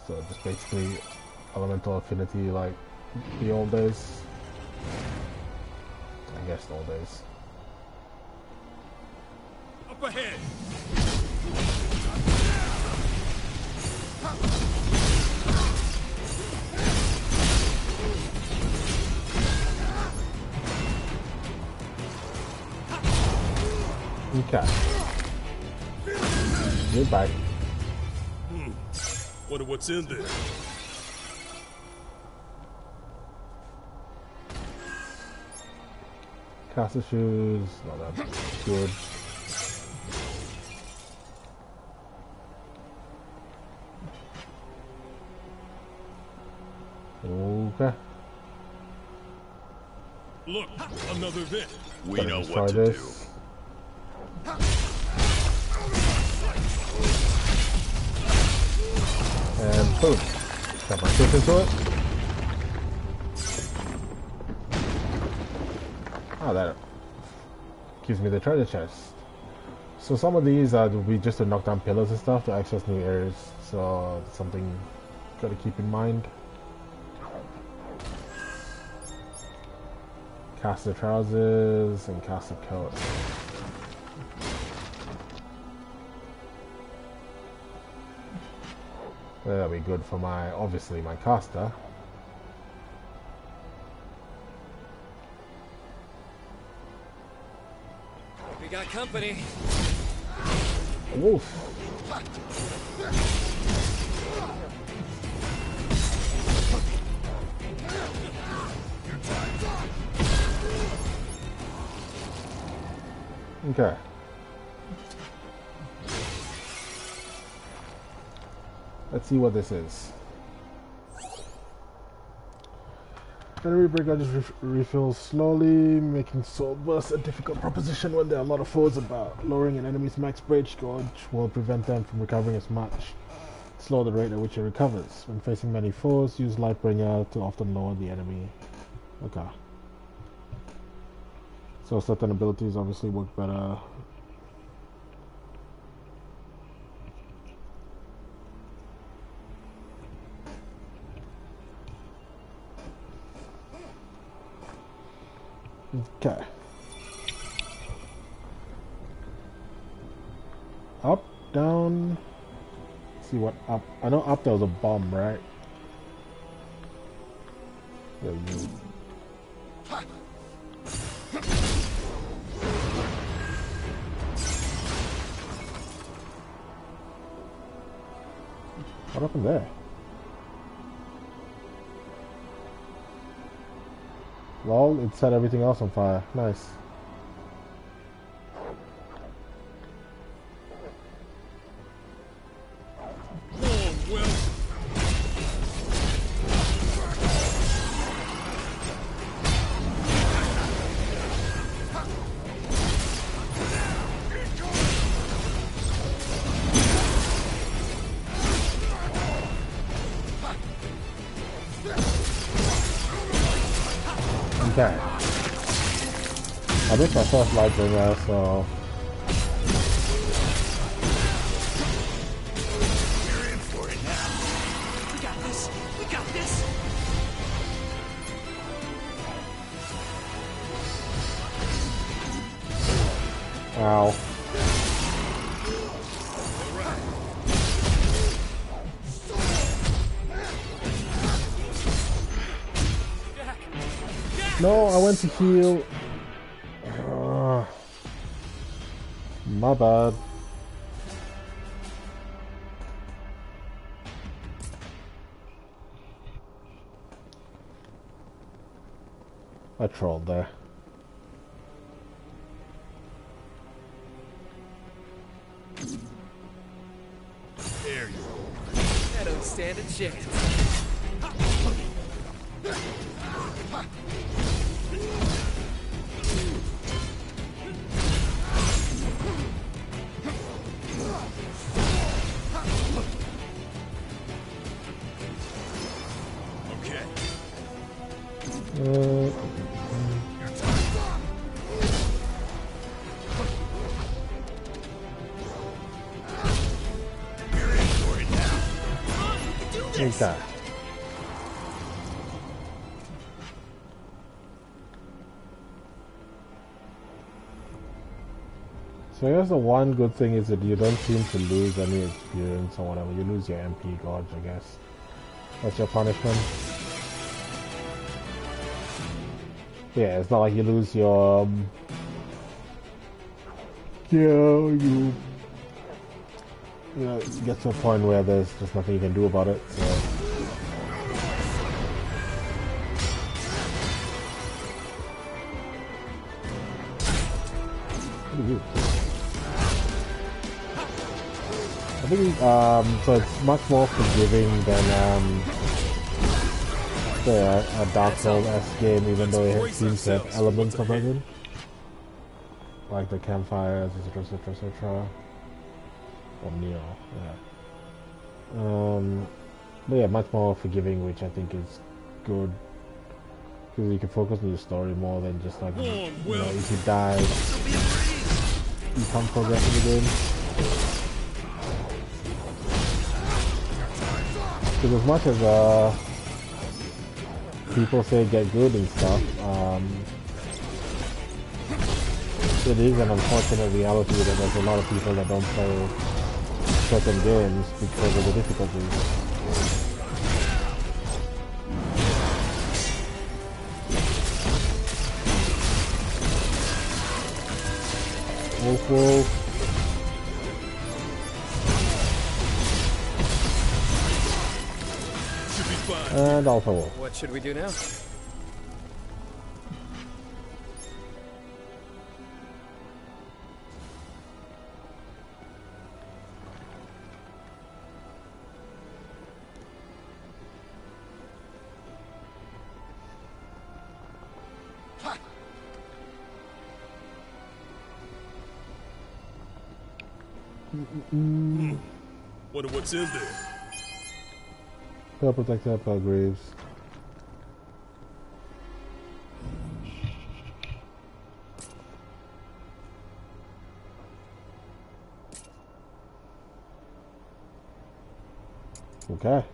B: So just basically elemental affinity like the old days. I guess all days.
D: Up ahead.
B: Okay. Goodbye.
D: Wonder what's in there.
B: Castle shoes, not that good. Okay.
D: Look, another vent.
E: We know what to do.
B: And boom. Got my fish into it. Oh, that gives me the treasure chest. So some of these will be just to knock down pillars and stuff to access new areas. So it's something gotta keep in mind. Cast the trousers and cast the coat. That'll be good for my, obviously, my caster.
C: We got company.
B: A wolf. Okay. Let's see what this is. Battery break just refills slowly, making sword burst a difficult proposition when there are a lot of foes about. Lowering an enemy's max breach gauge will prevent them from recovering as much. Slow the rate at which it recovers. When facing many foes, use Lightbringer to often lower the enemy. Okay. So certain abilities obviously work better. Okay. Up, down. Let's see what up. I know up there was a bomb, right? There you go. What happened there? Well, it set everything else on fire. Nice. Okay. I did my first Lightbringer, so...
L: We're in for it now. We got this. We got this.
B: Ow. No, I went to heal. My bad. I trolled there.
C: There you go. I don't stand a chance.
B: Okay. So I guess the one good thing is that you don't seem to lose any experience or whatever. You lose your MP gauge, I guess. That's your punishment. Yeah, it's not like you lose your you know, it gets to a point where there's just nothing you can do about it. So. I think so it's much more forgiving than a Dark Souls-esque game, even though it seems to have elements of it in. Like the campfires, etc, etc, etc. Or Neo, yeah. But yeah, much more forgiving, which I think is good. Because you can focus on your story more than just like, you know, if you die, you can't progress in the game. Because as much as people say get good and stuff, it is an unfortunate reality that there's a lot of people that don't play certain games because of the difficulties. Wolf wolf. And Alpha Wolf.
C: What should we do now?
D: Wonder what's in there.
B: Help protect Graves. Okay.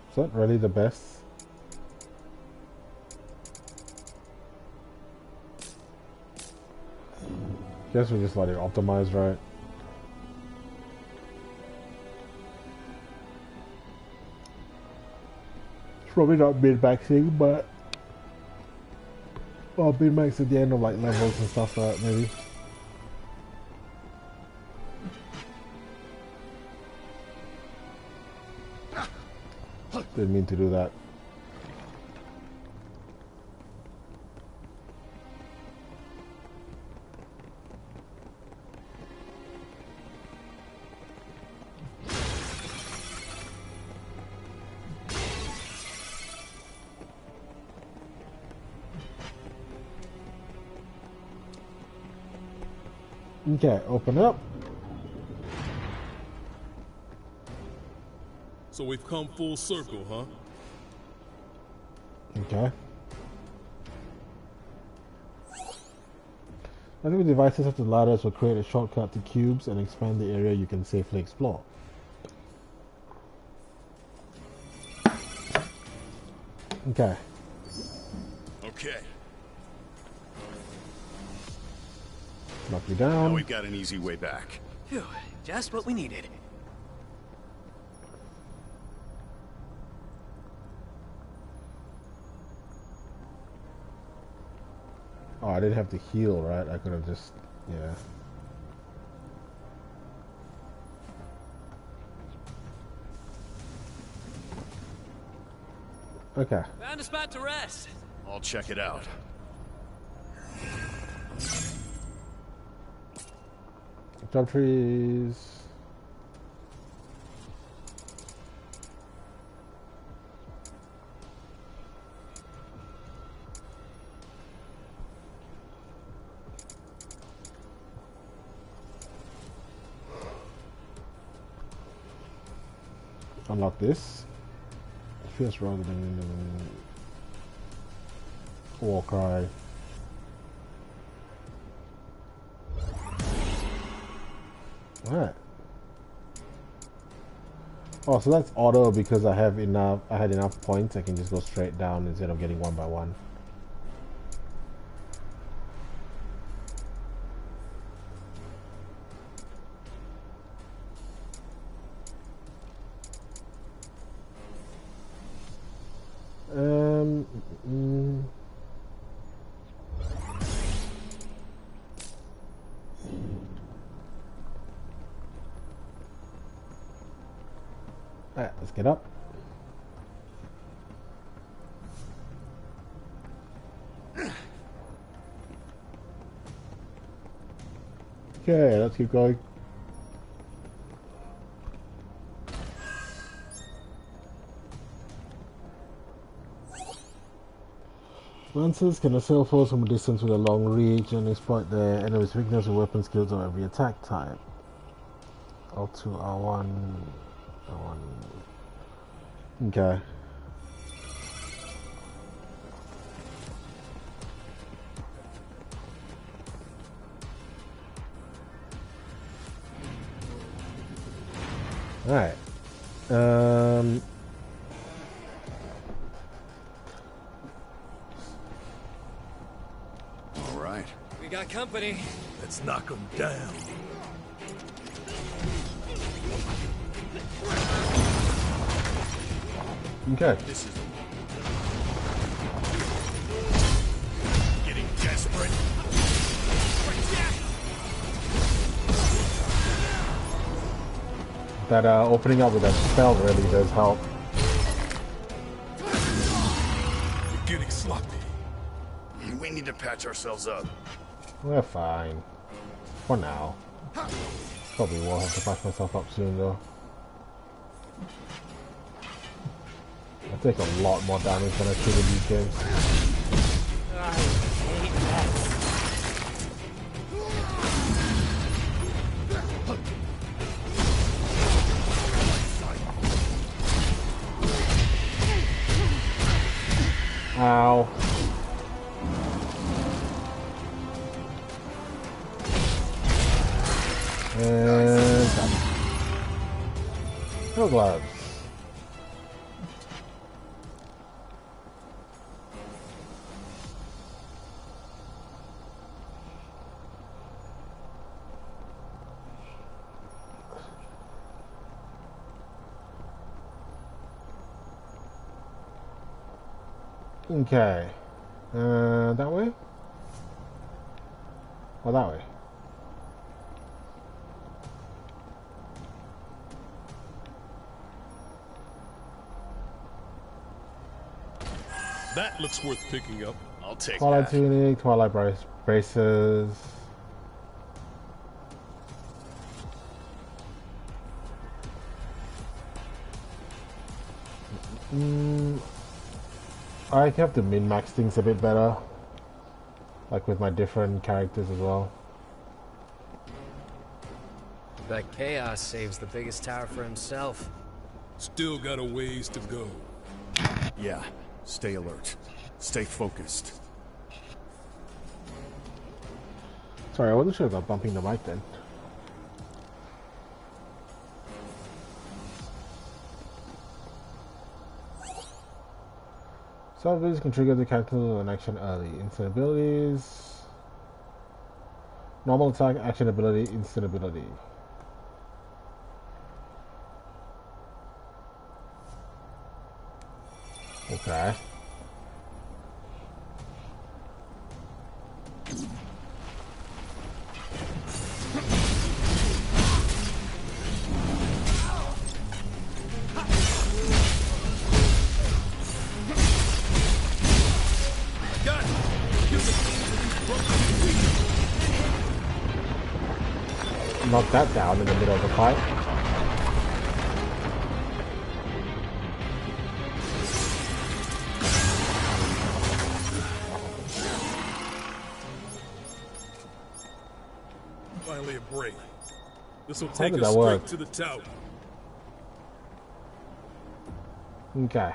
B: Is that really the best? Guess we just let it optimize, right? It's probably not min-maxing, but well, min-max at the end of like levels and stuff like that, maybe. Didn't mean to do that. Okay, open up.
D: So we've come full circle, huh?
B: Okay. I think the devices such as ladders will create a shortcut to cubes and expand the area you can safely explore. Okay.
E: Okay.
B: Knock you down.
E: Now we've got an easy way back.
C: Phew, just what we needed.
B: Oh, I didn't have to heal, right? I could have just, yeah. Okay.
C: Found a spot to rest.
E: I'll check it out.
B: Jump trees. Unlock this. Fierce rather than war cry. Alright. Oh, so that's auto because I had enough points. I can just go straight down instead of getting one by one. Alright, let's get up. Okay, let's keep going. Lancers can assail foes from a distance with a long reach and exploit their enemy's weakness and weapon skills on every attack type. L2, R1, R1. Okay. Alright.
E: Alright.
C: We got company.
L: Let's knock them down.
B: Okay.
L: This is getting desperate.
B: That opening up with that spell really does help.
D: You're getting sloppy.
E: We need to patch ourselves up.
B: We're fine. For now. Probably will have to patch myself up soon though. I take a lot more damage than I should in these games.
C: I hate that.
B: Ow. And done. No gloves. Okay. That way? Or that way?
D: That looks worth picking up.
E: I'll take
B: Twilight
E: that.
B: Tunic, Twilight Braces. I have to min-max things a bit better. Like with my different characters as well.
C: Bet Chaos saves the biggest tower for himself.
D: Still got a ways to go.
E: Yeah, stay alert. Stay focused.
B: Sorry, I wasn't sure about bumping the mic then. Some abilities can trigger the character an action early. Instant abilities. Normal attack, action ability, instant ability. Okay. Knock that down in the middle of the fight.
D: Finally a break. This will
B: How
D: take
B: did
D: us
B: that
D: straight
B: work?
D: to the tower.
B: Okay.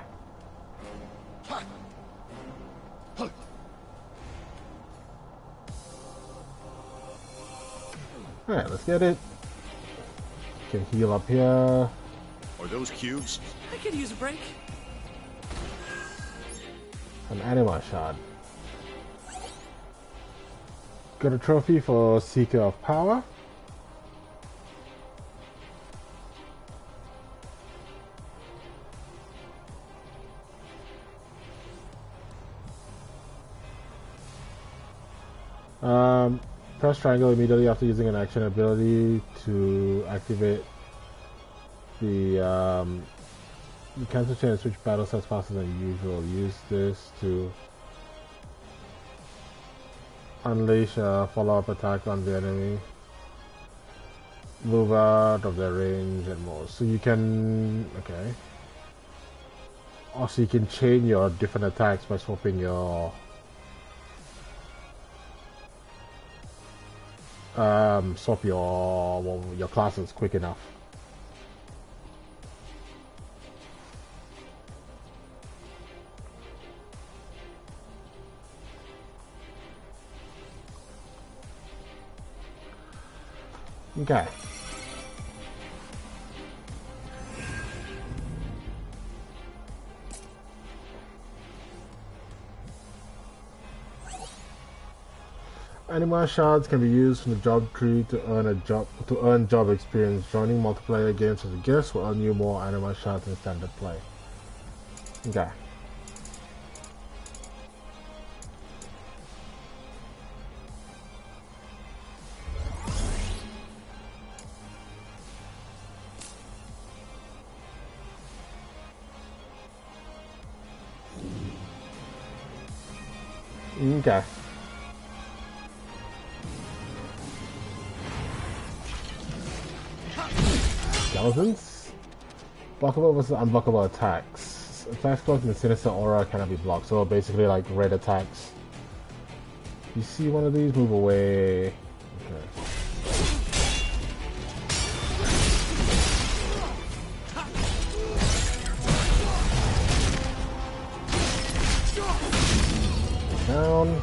B: Alright, let's get it. Can heal up here.
E: Are those cubes?
C: I could use a break.
B: An anima shard. Got a trophy for Seeker of Power. Press triangle immediately after using an action ability to activate the cancel chain and switch battle sets faster than usual. Use this to unleash a follow-up attack on the enemy. Move out of their range and more. So you can... okay. Also you can chain your different attacks by swapping your... swap your classes quick enough. Okay. Anima shards can be used from the job tree to earn job experience. Joining multiplayer games as a guest will earn you more anima shards in standard play. Okay. Okay. Skeletons? Blockable versus unblockable attacks. Attacks blocked in the sinister aura cannot be blocked. So basically like red attacks. You see one of these, move away. Okay. Down.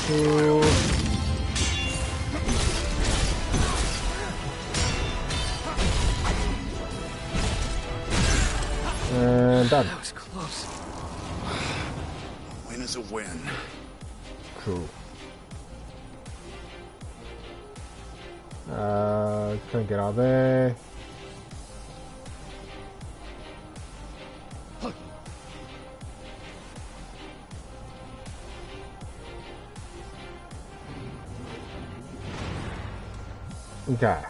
B: Two. And done.
E: That was close. A win is a win.
B: True. Can't get out there. Okay.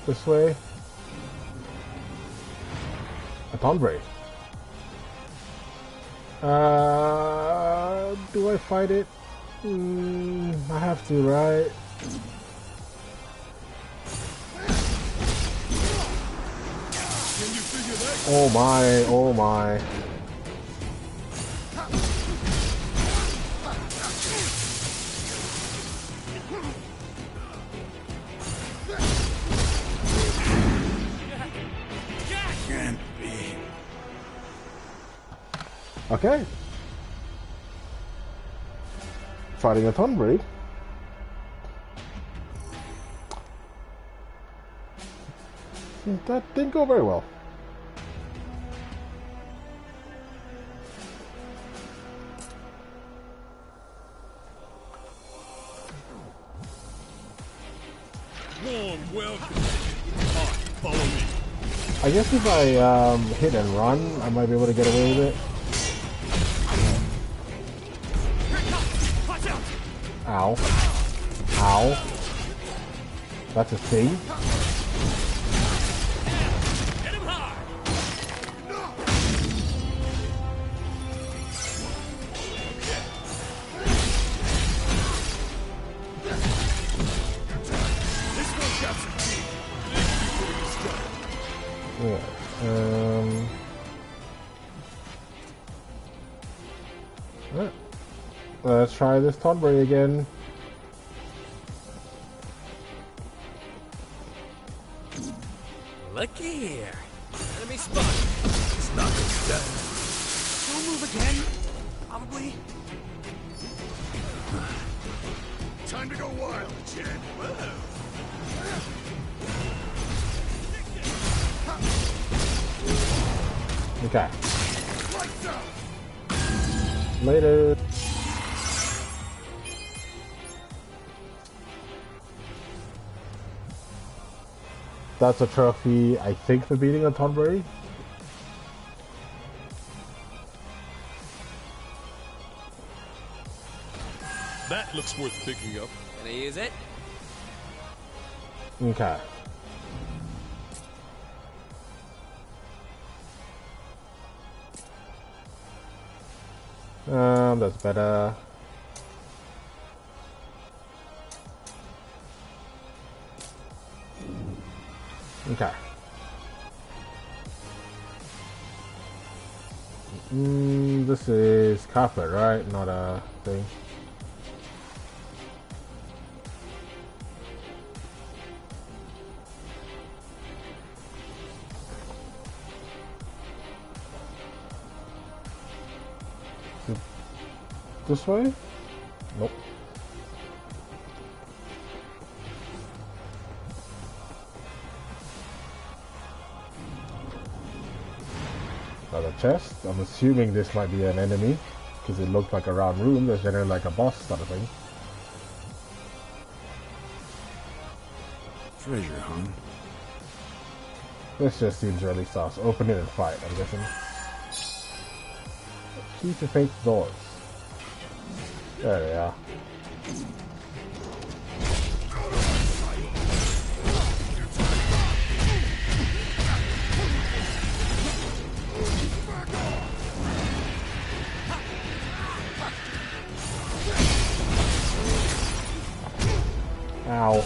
B: This way. A Tombre. Do I fight it? I have to, right? Oh my, oh my.
E: Can't be.
B: Okay. Fighting a Thunbreed. That didn't go very well.
D: Warm welcome. Follow me.
B: I guess if I hit and run, I might be able to get away with it. Ow. Ow. That's a thing. Yeah. Alright. Let's try this Tonberry again.
C: Looky here. Enemy spotted. It's not dead. Don't move again. Probably.
G: Time to go wild, Jen.
B: Okay. Later. That's a trophy, I think, for beating a Tonberry.
D: That looks worth picking up.
C: Gonna use it?
B: Okay. That's better. Okay. This is carpet, right? Not a thing. This way? Nope. Another chest. I'm assuming this might be an enemy because it looked like a round room. There's generally like a boss sort of thing.
E: Treasure, huh?
B: This just seems really sus. Open it and fight, I'm guessing. Key to fake doors. There they are. Ow.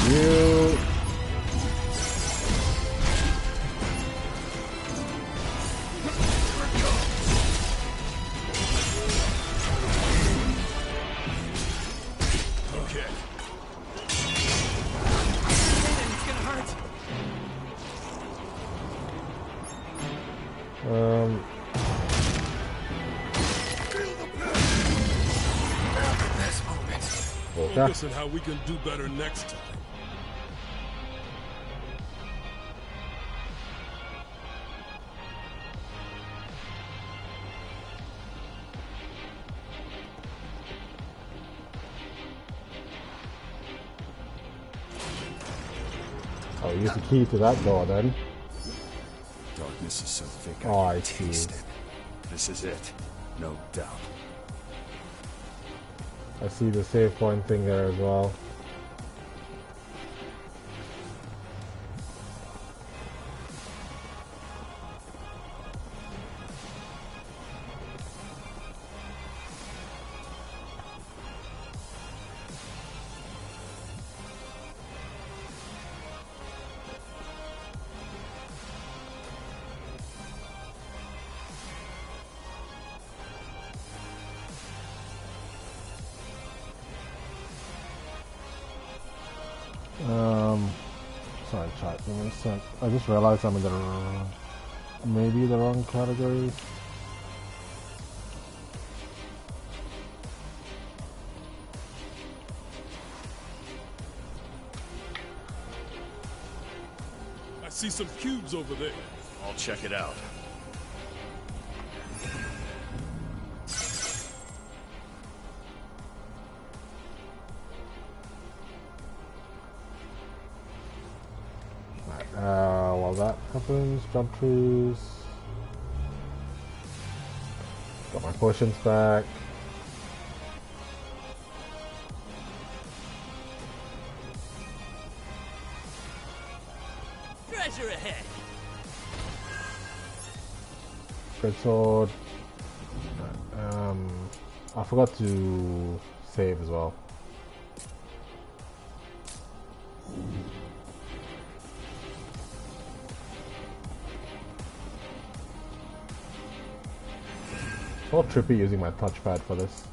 B: You.
D: Okay.
C: It's gonna hurt.
D: Focus on how we can do better next time.
B: Oh, use the key to that door then.
E: Darkness is so thick
B: Oh, I
E: can
B: see.
E: taste it. This is it, no doubt.
B: I see the save point thing there as well. Sorry, chat. Give me a sec. I just realized I'm in the maybe the wrong category.
D: I see some cubes over there.
E: I'll check it out.
B: While that happens, jump trees. Got my potions back.
C: Treasure ahead.
B: Good sword. I forgot to save as well. all trippy using my touchpad for this.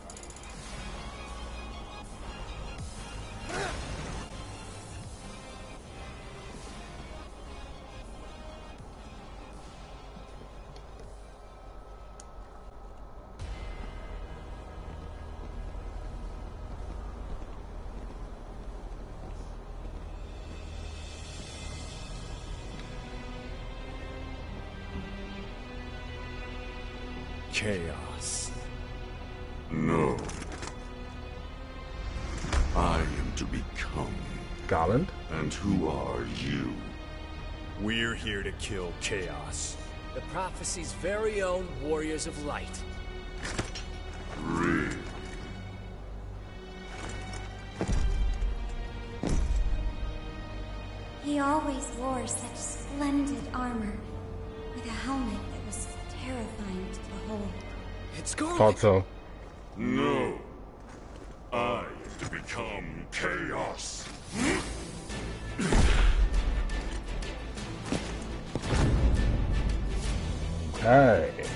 E: Chaos. No. I am to become.
B: Garland?
E: And who are you?
L: We're here to kill Chaos.
C: The prophecy's very own Warriors of Light.
E: Really?
H: He always wore such splendid armor, with a helmet that was terrifying to behold.
C: It's gone.
B: Thought so.
E: No. I am to become Chaos.
B: Okay.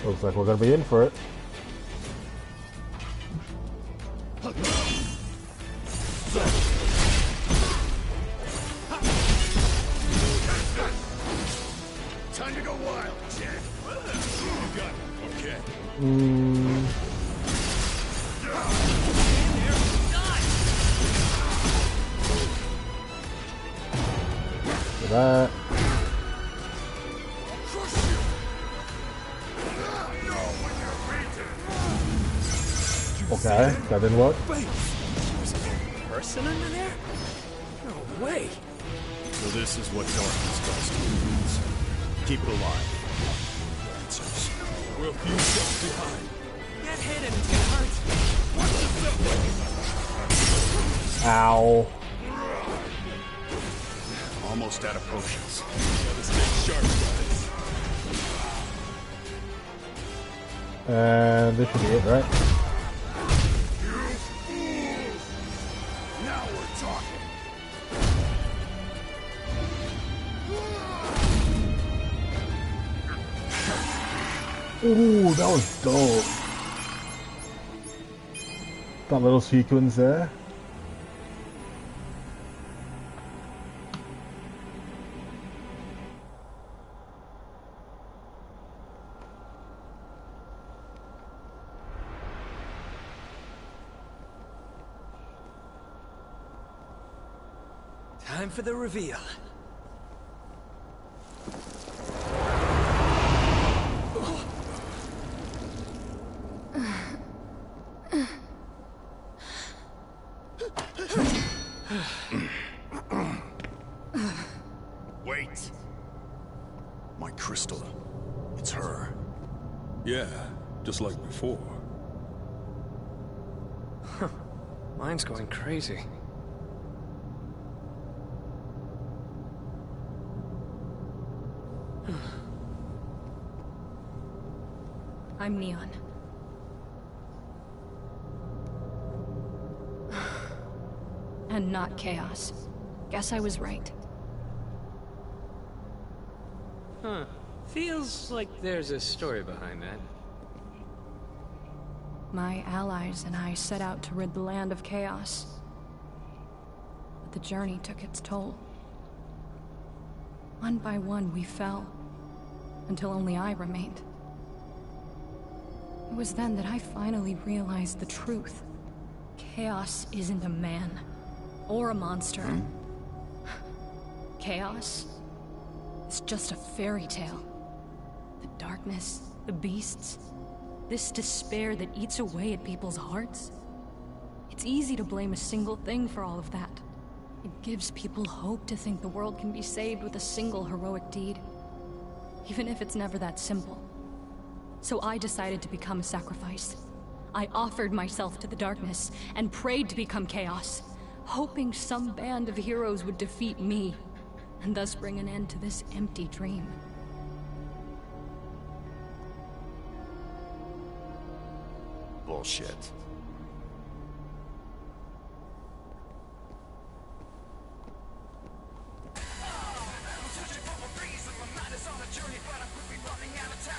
B: Looks like we're gonna be in for it.
L: Time to go wild, Jack. You got it. Okay.
B: For that. Okay, that didn't work.
C: There's a person under there? No way.
L: So this is what darkness does to humans. Keep it alive. Answers.
D: We're a few steps behind.
C: Get hit and it's gonna hurt.
B: Ow.
E: Almost out of potions.
D: Let's take sharp guys.
B: And this should be it, right?
L: Now we're talking.
B: Ooh, that was dope. That little sequence there.
C: Time for the reveal.
E: Wait. My crystal. It's her.
D: Yeah, just like before.
C: Mine's going crazy.
N: I'm Neon. And not Chaos. Guess I was right.
C: Huh. Feels like there's a story behind that.
N: My allies and I set out to rid the land of chaos. But the journey took its toll. One by one we fell, until only I remained. It was then that I finally realized the truth. Chaos isn't a man, or a monster. Chaos is just a fairy tale. The darkness, the beasts, this despair that eats away at people's hearts. It's easy to blame a single thing for all of that. It gives people hope to think the world can be saved with a single heroic deed, even if it's never that simple. So I decided to become a sacrifice. I offered myself to the darkness and prayed to become chaos, hoping some band of heroes would defeat me, and thus bring an end to this empty dream.
E: Bullshit.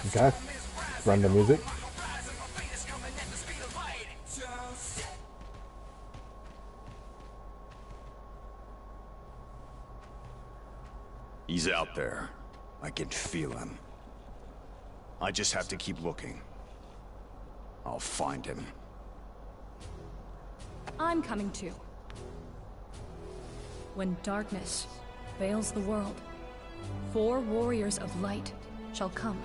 B: Okay. random music.
E: He's out there. I can feel him. I just have to keep looking. I'll find him.
N: I'm coming too. When darkness veils the world, 4 warriors of light shall come.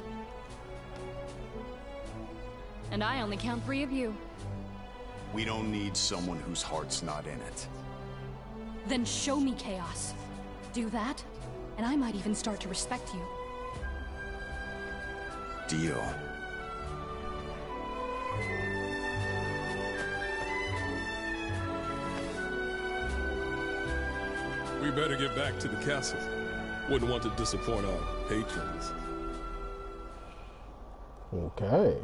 N: And I only count 3 of you.
E: We don't need someone whose heart's not in it.
N: Then show me chaos. Do that, and I might even start to respect you.
E: Deal.
D: We better get back to the castle. Wouldn't want to disappoint our patrons.
B: Okay.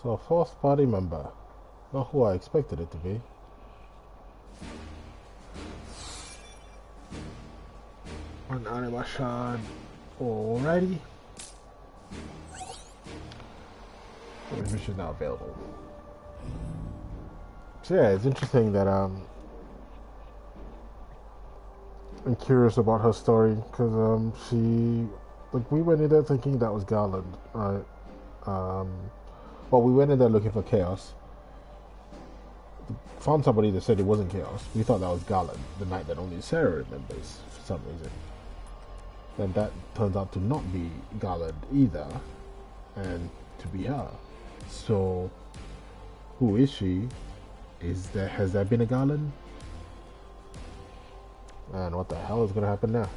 B: So, 4th party member. Not who I expected it to be. One animation. Alrighty. Mission now available. So yeah, it's interesting that I'm curious about her story because she, like, we went in there thinking that was Garland, right? Well, we went in there looking for Chaos. Found somebody that said it wasn't Chaos. We thought that was Garland, the knight that only Sarah remembers for some reason. Then that turns out to not be Garland either, and to be her. So, who is she? Has there been a Garland? And what the hell is going to happen now?